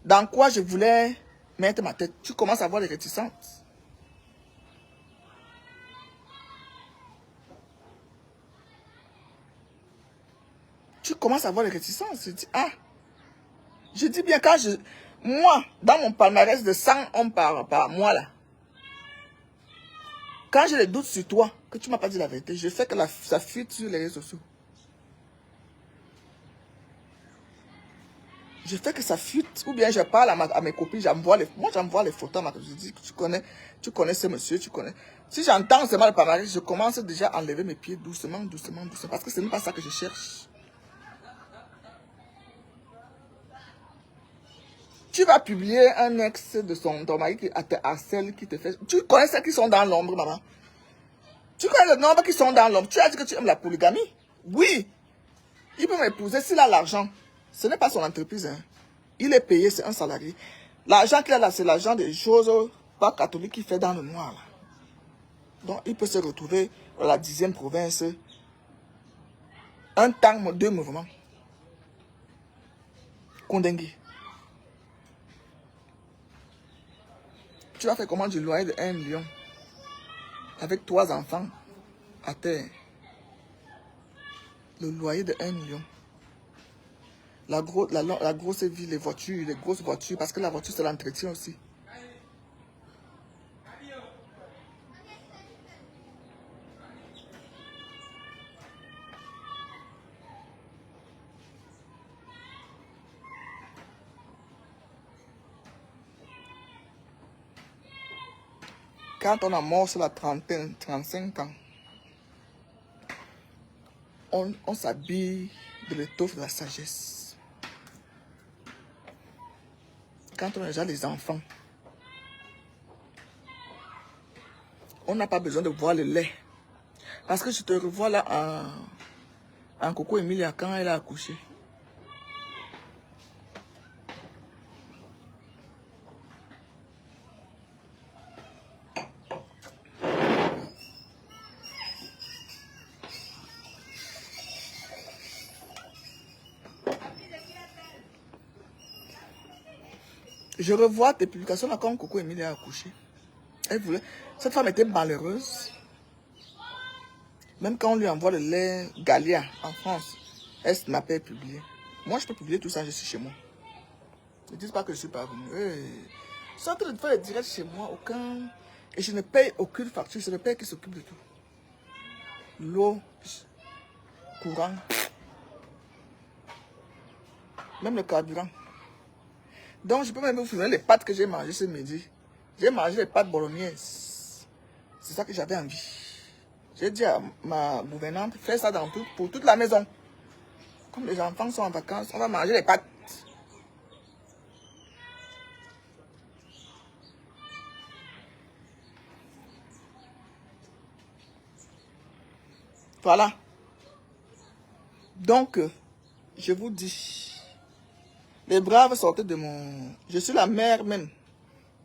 Dans quoi je voulais mettre ma tête? Tu commences à avoir des réticences. Tu commences à avoir des réticences. Tu dis, ah, je dis bien, quand moi, dans mon palmarès de 100 hommes par mois, là, quand j'ai des doutes sur toi, que tu ne m'as pas dit la vérité, je fais que ça fuite sur les réseaux sociaux. Je fais que ça fuite, ou bien je parle à mes copines, moi j'envoie les photos, je dis que tu connais ce monsieur, tu connais. Si j'entends seulement le palmarès, je commence déjà à enlever mes pieds doucement, doucement, doucement, parce que ce n'est pas ça que je cherche. Tu vas publier un ex de ton mari qui te harcèle, qui te fait... Tu connais ceux qui sont dans l'ombre, maman? Tu connais le nombre qui sont dans l'ombre? Tu as dit que tu aimes la polygamie? Oui. Il peut m'épouser s'il a l'argent. Ce n'est pas son entreprise. Hein. Il est payé, c'est un salarié. L'argent qu'il a là, c'est l'argent des choses pas catholiques qu'il fait dans le noir. Là. Donc, il peut se retrouver dans la 10e province. Un temps, 2 mouvements. Kondengi. Tu vas faire comment du loyer de 1 million avec 3 enfants à terre. Le loyer de 1 million. La grosse vie, les voitures, les grosses voitures, parce que la voiture, c'est l'entretien aussi. Quand on a mort sur la trentaine, 35 ans, on s'habille de l'étoffe de la sagesse. Quand on a déjà les enfants, on n'a pas besoin de voir le lait. Parce que je te revois là en Coco Emilia quand elle a accouché. Je revois tes publications là quand Coco Emilia a accouché. Elle voulait... Cette femme était malheureuse. Même quand on lui envoie le lait Galia en France, elle n'a pas publié. Moi, je peux publier tout ça, je suis chez moi. Ne dites pas que je ne suis pas venu. Je suis en train de faire le direct chez moi, aucun... Et je ne paye aucune facture, c'est le père qui s'occupe de tout. L'eau, courant, même le carburant. Donc, je peux même vous filmer les pâtes que j'ai mangées ce midi. J'ai mangé les pâtes bolognaises. C'est ça que j'avais envie. J'ai dit à ma gouvernante, fais ça pour toute la maison. Comme les enfants sont en vacances, on va manger les pâtes. Voilà. Donc, je vous dis, les braves sortaient de mon... Je suis la mère même.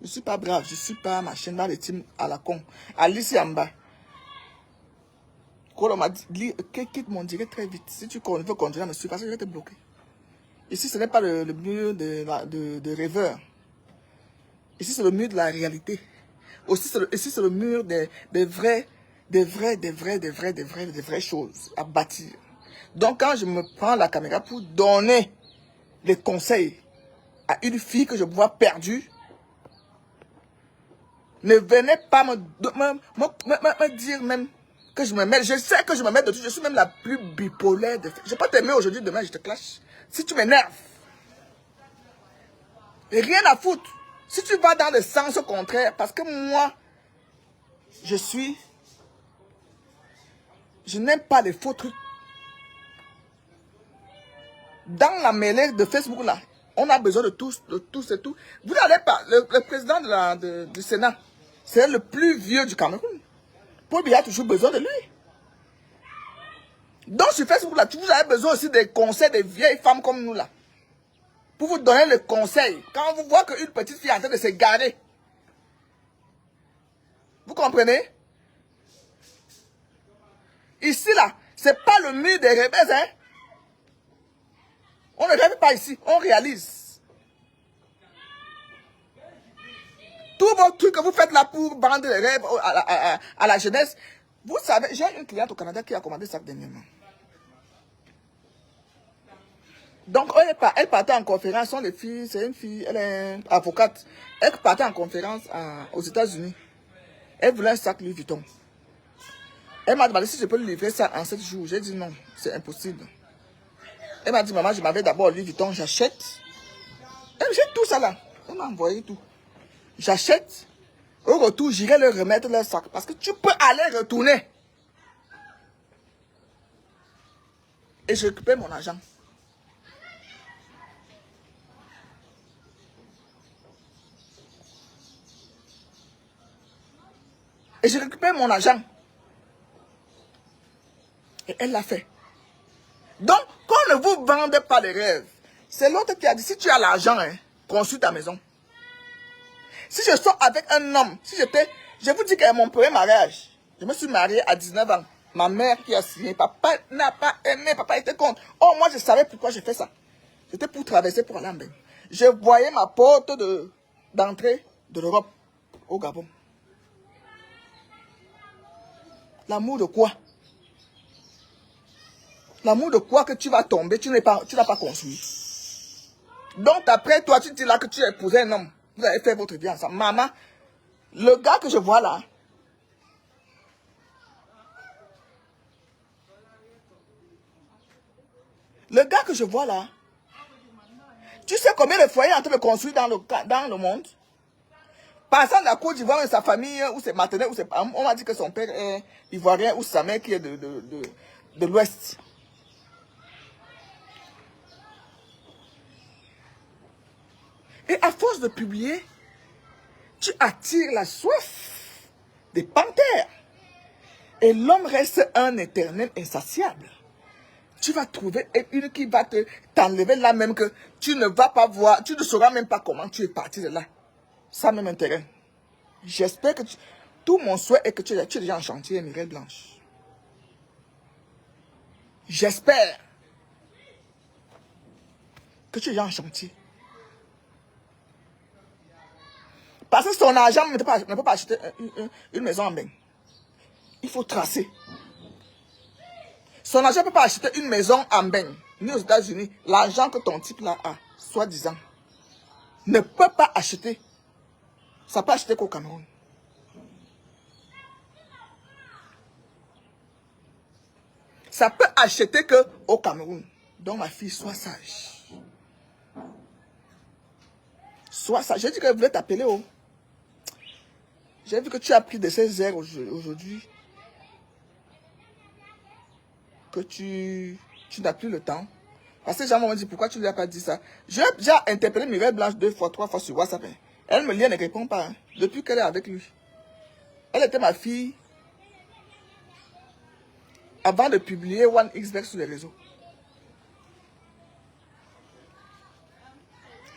Je ne suis pas brave, je ne suis pas machin dans les teams à la con. Alice en bas. Quand on m'a dit, quitte mon direct très vite. Si tu veux continuer à me suivre, parce que je vais te bloquer. Ici, ce n'est pas le milieu de rêveur. Ici, c'est le milieu de la réalité. Aussi, ici, c'est le mur des vraies choses à bâtir. Donc, quand je me prends la caméra pour donner les conseils à une fille que je vois perdue, ne venez pas me dire même que je me mets. Je sais que je me mets dessus. Je suis même la plus bipolaire. Je ne peux pas t'aimer aujourd'hui, demain je te clash. Si tu m'énerves, rien à foutre. Si tu vas dans le sens contraire, parce que moi, je n'aime pas les faux trucs. Dans la mêlée de Facebook là, on a besoin de tous et tout. Vous n'allez pas, le président du Sénat, c'est le plus vieux du Cameroun. Paul Biya a toujours besoin de lui. Donc sur Facebook là, vous avez besoin aussi des conseils des vieilles femmes comme nous là. Pour vous donner le conseil. Quand vous voyez qu'une petite fille est en train de se garer. Vous comprenez? Ici là, c'est pas le mur des rebelles, hein. On ne rêve pas ici, on réalise. Tous vos trucs que vous faites là pour vendre les rêves à la jeunesse. Vous savez, j'ai une cliente au Canada qui a commandé ça dernièrement. Donc, elle partait en conférence, sont des filles, c'est une fille, elle est avocate. Elle partait en conférence aux États-Unis. Elle voulait un sac Louis Vuitton. Elle m'a demandé si je peux lui livrer ça en 7 jours. J'ai dit non, c'est impossible. Elle m'a dit, maman, je m'avais d'abord Louis Vuitton, j'achète. J'ai tout ça là. Elle m'a envoyé tout. J'achète. Au retour, j'irai leur remettre leur sac. Parce que tu peux aller retourner. Et je récupère mon argent. Et je récupère mon argent. Et elle l'a fait. Donc, qu'on ne vous vende pas les rêves. C'est l'autre qui a dit, si tu as l'argent, hein, construis ta maison. Si je sors avec un homme, je vous dis que mon premier mariage, je me suis marié à 19 ans. Ma mère qui a signé, papa n'a pas aimé, papa était contre. Oh, moi je savais pourquoi j'ai fait ça. C'était pour traverser pour aller en Bénin. Je voyais ma porte d'entrée de l'Europe au Gabon. L'amour de quoi? L'amour de quoi que tu vas tomber, tu n'as pas construit. Donc après toi, tu dis là que tu as épousé un homme. Vous avez fait votre vie ensemble. Maman, le gars que je vois là, tu sais combien de foyers sont en train de construire dans le monde? Passant de la Côte d'Ivoire et sa famille, ou ses maternelles, on m'a dit que son père est ivoirien, ou sa mère qui est de l'Ouest. Et à force de publier, tu attires la soif des panthères. Et l'homme reste un éternel insatiable. Tu vas trouver une qui va t'enlever là même que tu ne vas pas voir, tu ne sauras même pas comment tu es parti de là. Ça même intérêt. J'espère que tout mon souhait est que tu es déjà en chantier, Mireille Blanche. J'espère que tu es déjà en chantier. Parce que son argent ne peut pas acheter une maison en Bénin. Il faut tracer. Son argent ne peut pas acheter une maison en Bénin, ni aux États-Unis. L'argent que ton type là a, soi-disant, ne peut pas acheter. Ça peut acheter qu'au Cameroun. Ça peut acheter qu'au Cameroun. Donc ma fille, sois sage. Sois sage. J'ai dit que je voulais t'appeler. Oh. J'ai vu que tu as pris de ces airs aujourd'hui. Que tu n'as plus le temps. Parce que les gens m'ont dit, pourquoi tu ne lui as pas dit ça? J'ai déjà interpellé Mireille Blanche 2 fois, 3 fois sur WhatsApp. Elle me lit, elle ne répond pas. Hein, depuis qu'elle est avec lui. Elle était ma fille avant de publier OneXBet sur les réseaux.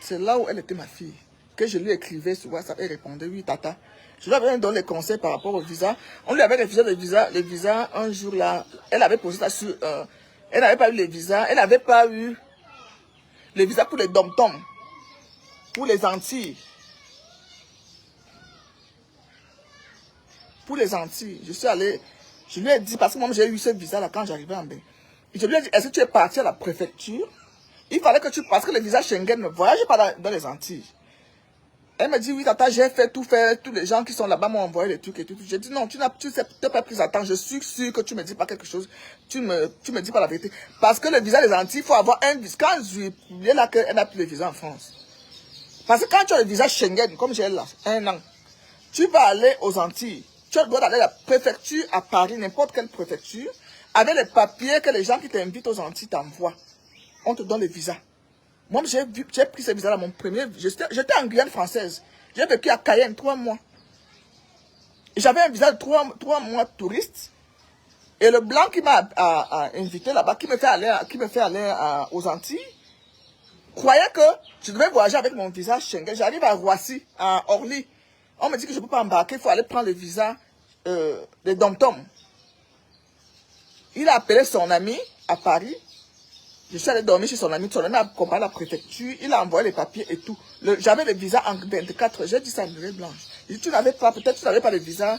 C'est là où elle était ma fille. Que je lui écrivais sur WhatsApp, elle répondait, oui, tata. Je lui avais donné les conseils par rapport au visa. On lui avait refusé les visas un jour là. Elle avait posé ça sur... elle n'avait pas eu les visas. Elle n'avait pas eu les visas pour les dom-toms. Pour les Antilles. pour les Antilles. Je suis allé, je lui ai dit, parce que moi j'ai eu ce visa-là quand j'arrivais en Bénin. Et je lui ai dit, est-ce que tu es parti à la préfecture? Il fallait que tu, parce que le visa Schengen ne voyage pas dans les Antilles. Elle me dit, oui, tata, j'ai fait, tous les gens qui sont là-bas m'ont envoyé les trucs et tout. J'ai dit, non, tu n'as pas pris attendre. Je suis sûr que tu me dis pas quelque chose. Tu me dis pas la vérité. Parce que le visa des Antilles, il faut avoir un visa. Quand je lui ai là qu'elle n'a plus le visa en France. Parce que quand tu as le visa Schengen, comme j'ai là, 1 an, tu vas aller aux Antilles. Tu dois aller à la préfecture à Paris, n'importe quelle préfecture, avec les papiers que les gens qui t'invitent aux Antilles t'envoient. On te donne le visa. Moi, j'ai pris ce visa-là, mon premier. J'étais en Guyane française. J'ai vécu à Cayenne 3 mois. J'avais un visa de 3 mois touriste. Et le blanc qui m'a invité là-bas, qui me fait aller aux Antilles, croyait que je devais voyager avec mon visa Schengen. J'arrive à Roissy, à Orly. On me dit que je ne peux pas embarquer, il faut aller prendre le visa des Dom-Tom. Il a appelé son ami à Paris. Je suis allé dormir chez son ami a accompagné à la préfecture, il a envoyé les papiers et tout. J'avais le visa en 24 heures, j'ai dit ça en durée blanche. J'ai dit, tu n'avais pas, peut-être tu n'avais pas le visa.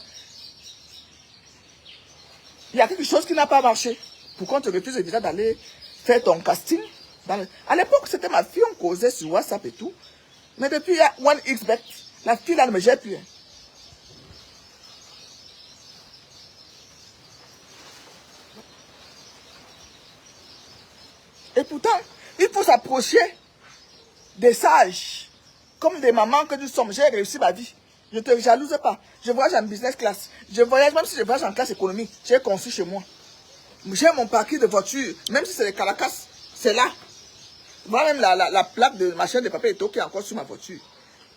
Il y a quelque chose qui n'a pas marché. Pourquoi on te refuse le visa d'aller faire ton casting? À l'époque, c'était ma fille, on causait sur WhatsApp et tout. Mais depuis, il y a OneXBet, la fille là ne me gère plus. Et pourtant, il faut s'approcher des sages, comme des mamans que nous sommes. J'ai réussi ma vie. Je ne te jalouse pas. Je voyage en business class. Je voyage, même si je voyage en classe économique, j'ai conçu chez moi. J'ai mon parking de voiture, même si c'est les Caracas, c'est là. Voilà même la plaque de ma chaîne de papier Eto qui est encore sur ma voiture.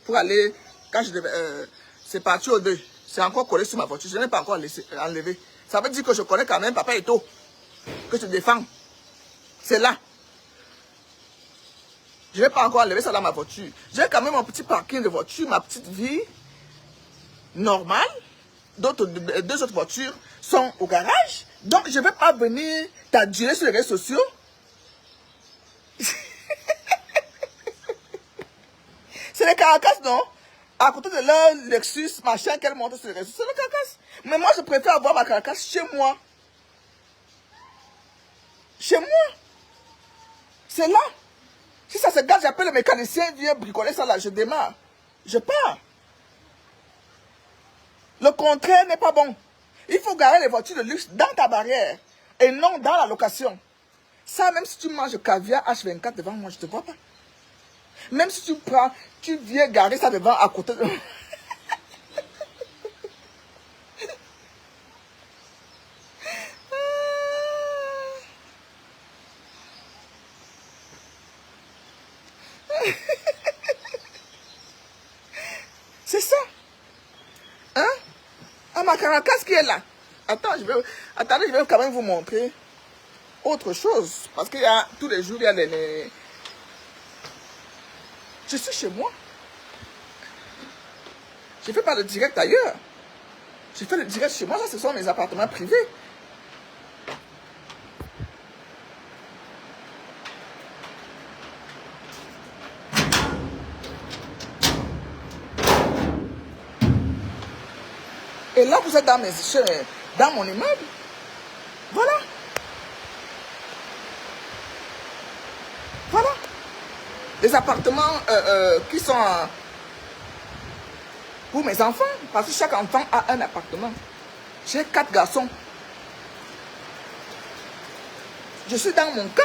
Pour aller, quand je devais, c'est parti au 2. C'est encore collé sur ma voiture. Je n'ai pas encore enlevé. Ça veut dire que je connais quand même Papa Eto, que je défends. C'est là. Je n'ai pas encore enlevé ça dans ma voiture. J'ai quand même mon petit parking de voiture, ma petite vie normale. Deux autres voitures sont au garage. Donc, je ne vais pas venir t'aduler sur les réseaux sociaux. C'est les Caracas, non? À côté de leur Lexus, machin, qu'elle monte sur les réseaux. C'est les Caracas. Mais moi, je préfère avoir ma Caracas chez moi. Chez moi. C'est là. Si ça se gâte, j'appelle le mécanicien, viens bricoler ça là, je démarre. Je pars. Le contraire n'est pas bon. Il faut garer les voitures de luxe dans ta barrière et non dans la location. Ça, même si tu manges caviar H24 devant moi, je ne te vois pas. Même si tu viens garer ça devant à côté de... C'est ça. Hein? Ah, ma Caracas qui est là. Attendez, je vais quand même vous montrer autre chose. Parce qu'il y a tous les jours, il y a les... Je suis chez moi. Je ne fais pas le direct ailleurs. Je fais le direct chez moi. Ça, ce sont mes appartements privés. Et là, vous êtes dans mon immeuble. Voilà. Voilà. Les appartements qui sont pour mes enfants. Parce que chaque enfant a un appartement. J'ai 4 garçons. Je suis dans mon camp.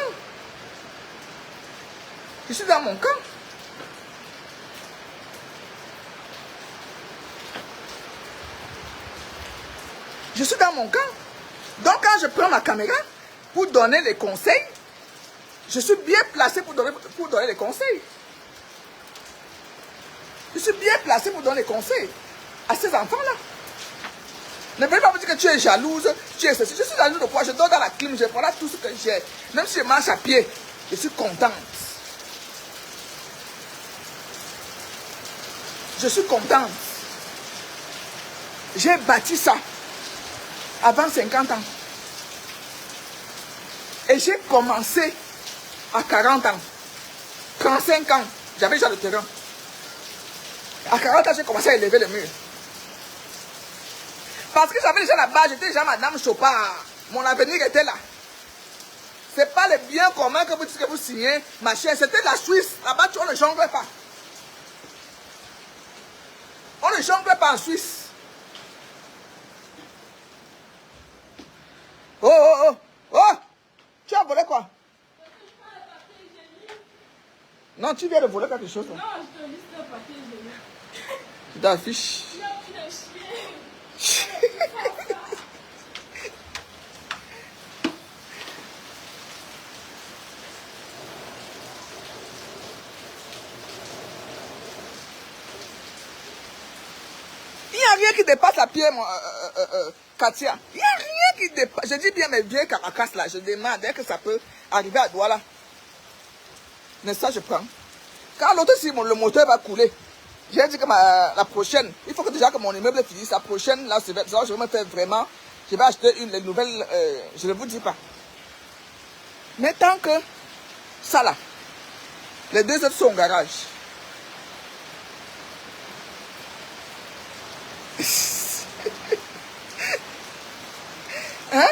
Je suis dans mon camp. Je suis dans mon camp. Donc quand je prends ma caméra pour donner les conseils, je suis bien placé pour donner les conseils. Je suis bien placé pour donner les conseils à ces enfants-là. Ne venez pas me dire que tu es jalouse, tu es ceci. Je suis jalouse de quoi? Je dors dans la clim, je prends tout ce que j'ai. Même si je marche à pied, je suis contente. Je suis contente. J'ai bâti ça avant 50 ans. Et j'ai commencé à 40 ans. 35 ans, j'avais déjà le terrain. À 40 ans, j'ai commencé à élever le mur. Parce que j'avais déjà là-bas, j'étais déjà Madame Chopard. Mon avenir était là. Ce n'est pas le bien commun que vous dites que vous signez, ma chère. C'était la Suisse. Là-bas, on ne jongle pas. On ne jongle pas en Suisse. Oh, oh, oh. Oh! Tu as volé quoi? Non, tu viens de voler quelque chose. Non, je te dis un papier génial. Tu t'affiches. Il a pris le chien. Il n'y a rien qui dépasse la pierre, Katia. Il n'y a rien qui dépasse. Je dis bien mes vieilles Caracas là. Je demande dès que ça peut arriver à Douala. Mais ça, je prends. Quand l'autre, si le moteur va couler, j'ai dit que la prochaine, il faut que déjà que mon immeuble finisse. La prochaine, là, je vais me faire vraiment. Je vais acheter les nouvelles. Je ne vous dis pas. Mais tant que ça là, les deux autres sont au garage. Hein?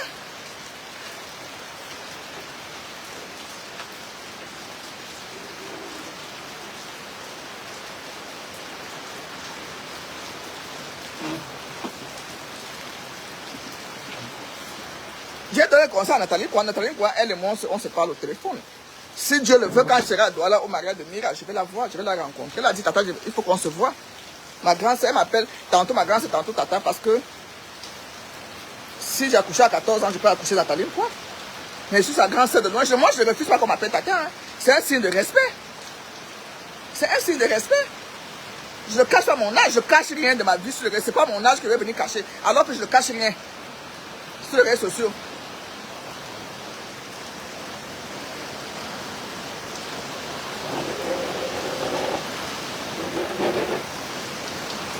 J'ai donné un conseil à Nathalie. Quand Nathalie, elle et moi, on se parle au téléphone. Si Dieu le veut, quand je serai à Douala au mariage de Mira, je vais la voir, je vais la rencontrer. Elle a dit, Tata, il faut qu'on se voit. Ma grand-sœur, elle m'appelle tantôt ma grand-sœur, tantôt Tata, parce que si j'ai accouché à 14 ans, je peux accoucher Nathalie, quoi. Mais je suis sa grand-sœur de loin. Moi, je ne refuse pas qu'on m'appelle Tata. Hein. C'est un signe de respect. C'est un signe de respect. Je ne cache pas mon âge, je ne cache rien de ma vie. Ce n'est pas mon âge que je vais venir cacher, alors que je ne cache rien sur les réseaux sociaux.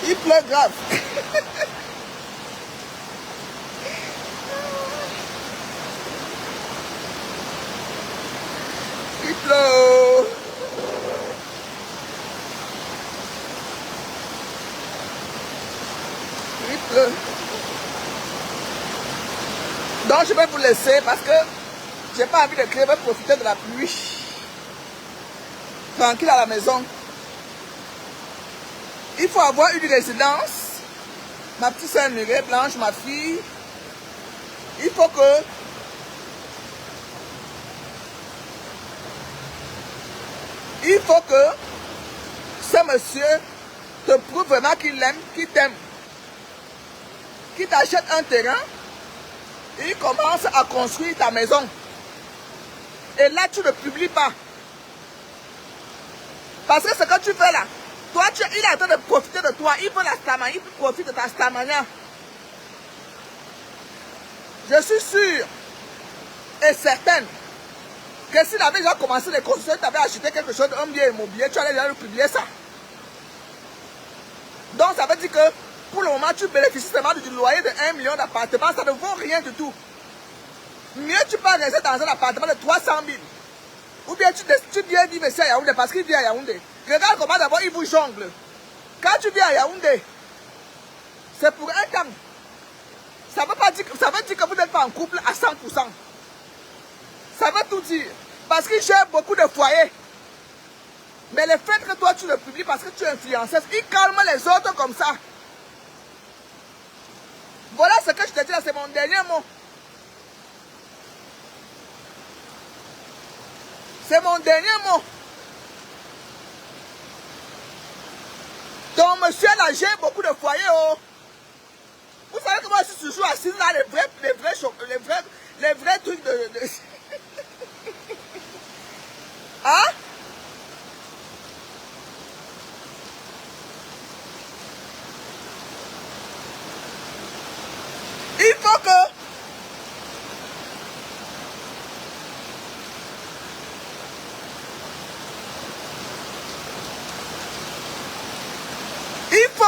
Il pleut grave. Il pleut. Il pleut. Donc je vais vous laisser parce que j'ai pas envie de crier, je vais profiter de la pluie. Tranquille à la maison. Il faut avoir une résidence. Ma petite soeur Mireille Blanche, ma fille. Il faut que ce monsieur te prouve vraiment qu'il l'aime, qu'il t'aime. Qu'il t'achète un terrain, il commence à construire ta maison. Et là, tu ne publies pas. Parce que ce que tu fais là, toi, il est en train de profiter de toi. Il veut la stamania, il profite de ta stamania. Je suis sûre et certaine que s'il avait déjà commencé les constructions, tu avais acheté quelque chose, un bien immobilier, tu allais déjà publier ça. Donc ça veut dire que pour le moment, tu bénéficies seulement du loyer de 1 million d'appartements, ça ne vaut rien du tout. Mieux tu peux rester dans un appartement de 300 000. Ou bien tu viens vivre ici à Yaoundé parce qu'il vit à Yaoundé. Regarde comment d'abord il vous jongle. Quand tu viens à Yaoundé, c'est pour un temps. Ça veut dire que vous n'êtes pas en couple à 100%. Ça veut tout dire. Parce qu'il gère beaucoup de foyers. Mais le fait que toi tu le publies parce que tu es influenceuse, il calme les autres comme ça. Voilà ce que je te dis là, c'est mon dernier mot. C'est mon dernier mot. Donc monsieur là, j'ai beaucoup de foyers. Oh. Vous savez que moi je suis toujours assise là, les vrais trucs de... Hein? Il faut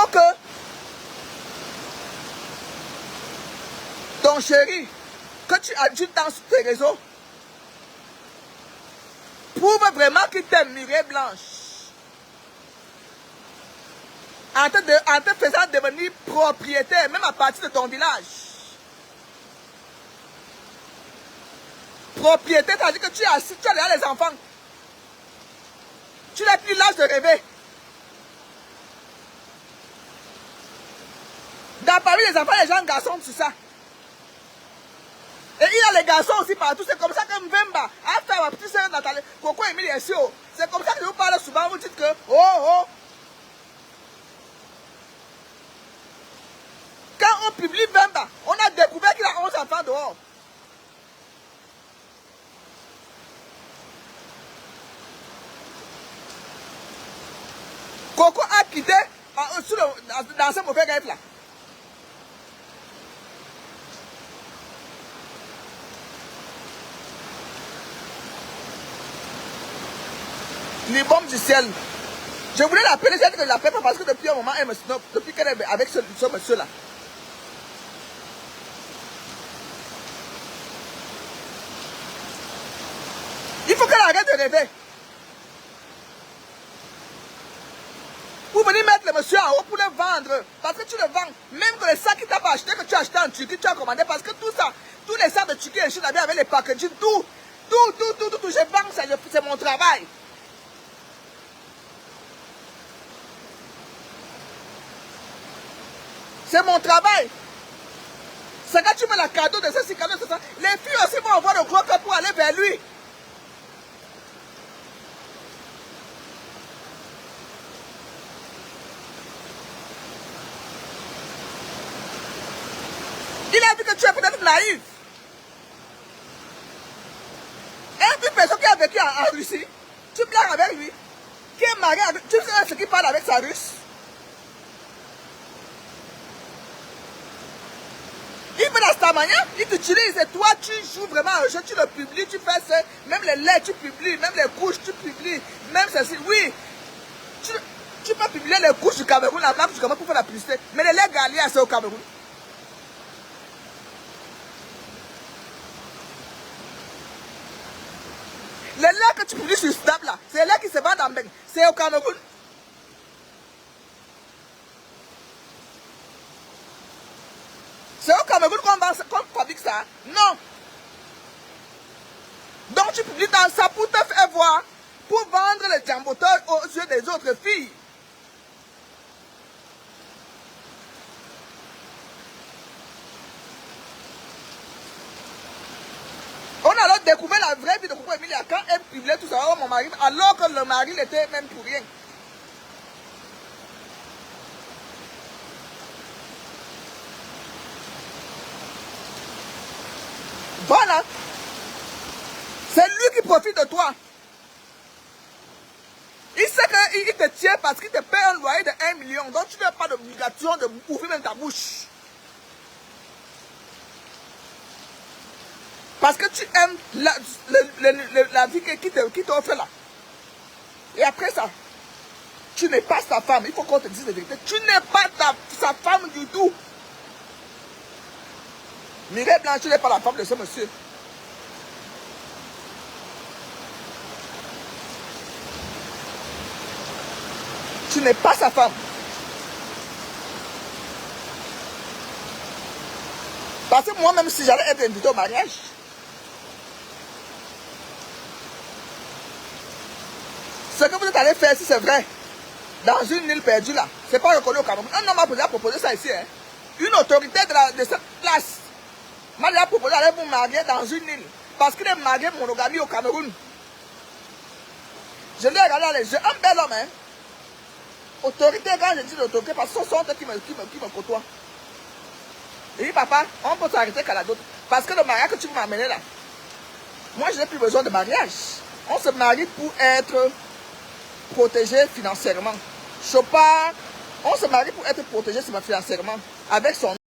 que ton chéri que tu adjutes dans tes réseaux prouve vraiment qu'il t'aime, Mireille Blanche. En te faisant devenir propriétaire, même à partir de ton village. Propriétaire, c'est-à-dire que tu as déjà les enfants. Tu n'as plus l'âge de rêver. Dans Paris, les enfants, les gens garçons, c'est ça. Et il y a les garçons aussi partout. C'est comme ça que Mbemba, après ma petite sœur Nathalie, Coco Emile et Sio, c'est comme ça que je vous parle souvent. Vous dites que, oh. Quand on publie Mbemba, on a découvert qu'il a 11 enfants dehors. Coco a quitté dans ce mauvais rêve là. Les bombes du ciel. Je voulais l'appeler, j'ai dit que je l'appelle pas parce que depuis un moment, elle me snob, depuis qu'elle est avec ce monsieur-là. Il faut qu'elle arrête de rêver. Vous venez mettre le monsieur en haut pour le vendre. Parce que tu le vends. Même que les sacs qu'il t'a pas acheté, que tu as acheté en Turquie, tu as commandé. Parce que tout ça, tous les sacs de Turquie et Chine avec les packaging, tout. Je vends ça, c'est mon travail. C'est mon travail. C'est quand tu mets la cadeau de ce cadeau, c'est ça. Les filles aussi vont avoir le gros cœur pour aller vers lui. Il a vu que tu es peut-être naïf. Et une personne qui a vécu en Russie, tu blagues avec lui, qui est marié avec, tu sais ce qu'il parle avec sa russe. Il fait dans ta manière, il t'utilise et toi tu joues vraiment un jeu, tu le publies, tu fais ça, même les laits tu publies, même les couches tu publies, même ceci, oui. Tu peux publier les couches du Cameroun, la marque du Cameroun pour faire la publicité, mais les laits Galia c'est au Cameroun. Les laits que tu publies sur Snap là, c'est les laits qui se vendent en Beng, c'est au Cameroun. C'est au Cameroun qu'on fabrique ça? Non. Donc tu publies dans ça pour te faire voir, pour vendre les jamboteurs aux yeux des autres filles. On a alors découvert la vraie vie de Coco Emilia quand elle publiait tout ça, oh, mon mari, alors que le mari l'était même pour rien. Voilà. C'est lui qui profite de toi. Il sait qu'il te tient parce qu'il te paie un loyer de 1 million. Donc tu n'as pas d'obligation de ouvrir même ta bouche. Parce que tu aimes la vie qui t'offre là. Et après ça, tu n'es pas sa femme. Il faut qu'on te dise la vérité. Tu n'es pas sa femme du tout. Mireille Blanche, tu n'es pas la femme de ce monsieur. Tu n'es pas sa femme. Parce que moi-même, si j'allais être invité au mariage, ce que vous êtes allé faire, si c'est vrai, dans une île perdue là, c'est pas reconnu au Cameroun. Un homme m'a proposé ça ici. Hein. Une autorité de cette place m'a déjà proposé d'aller vous marier dans une île. Parce qu'il est marié monogamie au Cameroun. Je l'ai regardé dans les yeux. Un bel homme, hein. Autorité, quand je dis l'autorité, parce que ce sont eux qui me côtoient. Il dit, papa, on peut s'arrêter qu'à la d'autre. Parce que le mariage que tu m'as amené là, moi je n'ai plus besoin de mariage. On se marie pour être protégé financièrement. Chopard, on se marie pour être protégé financièrement avec son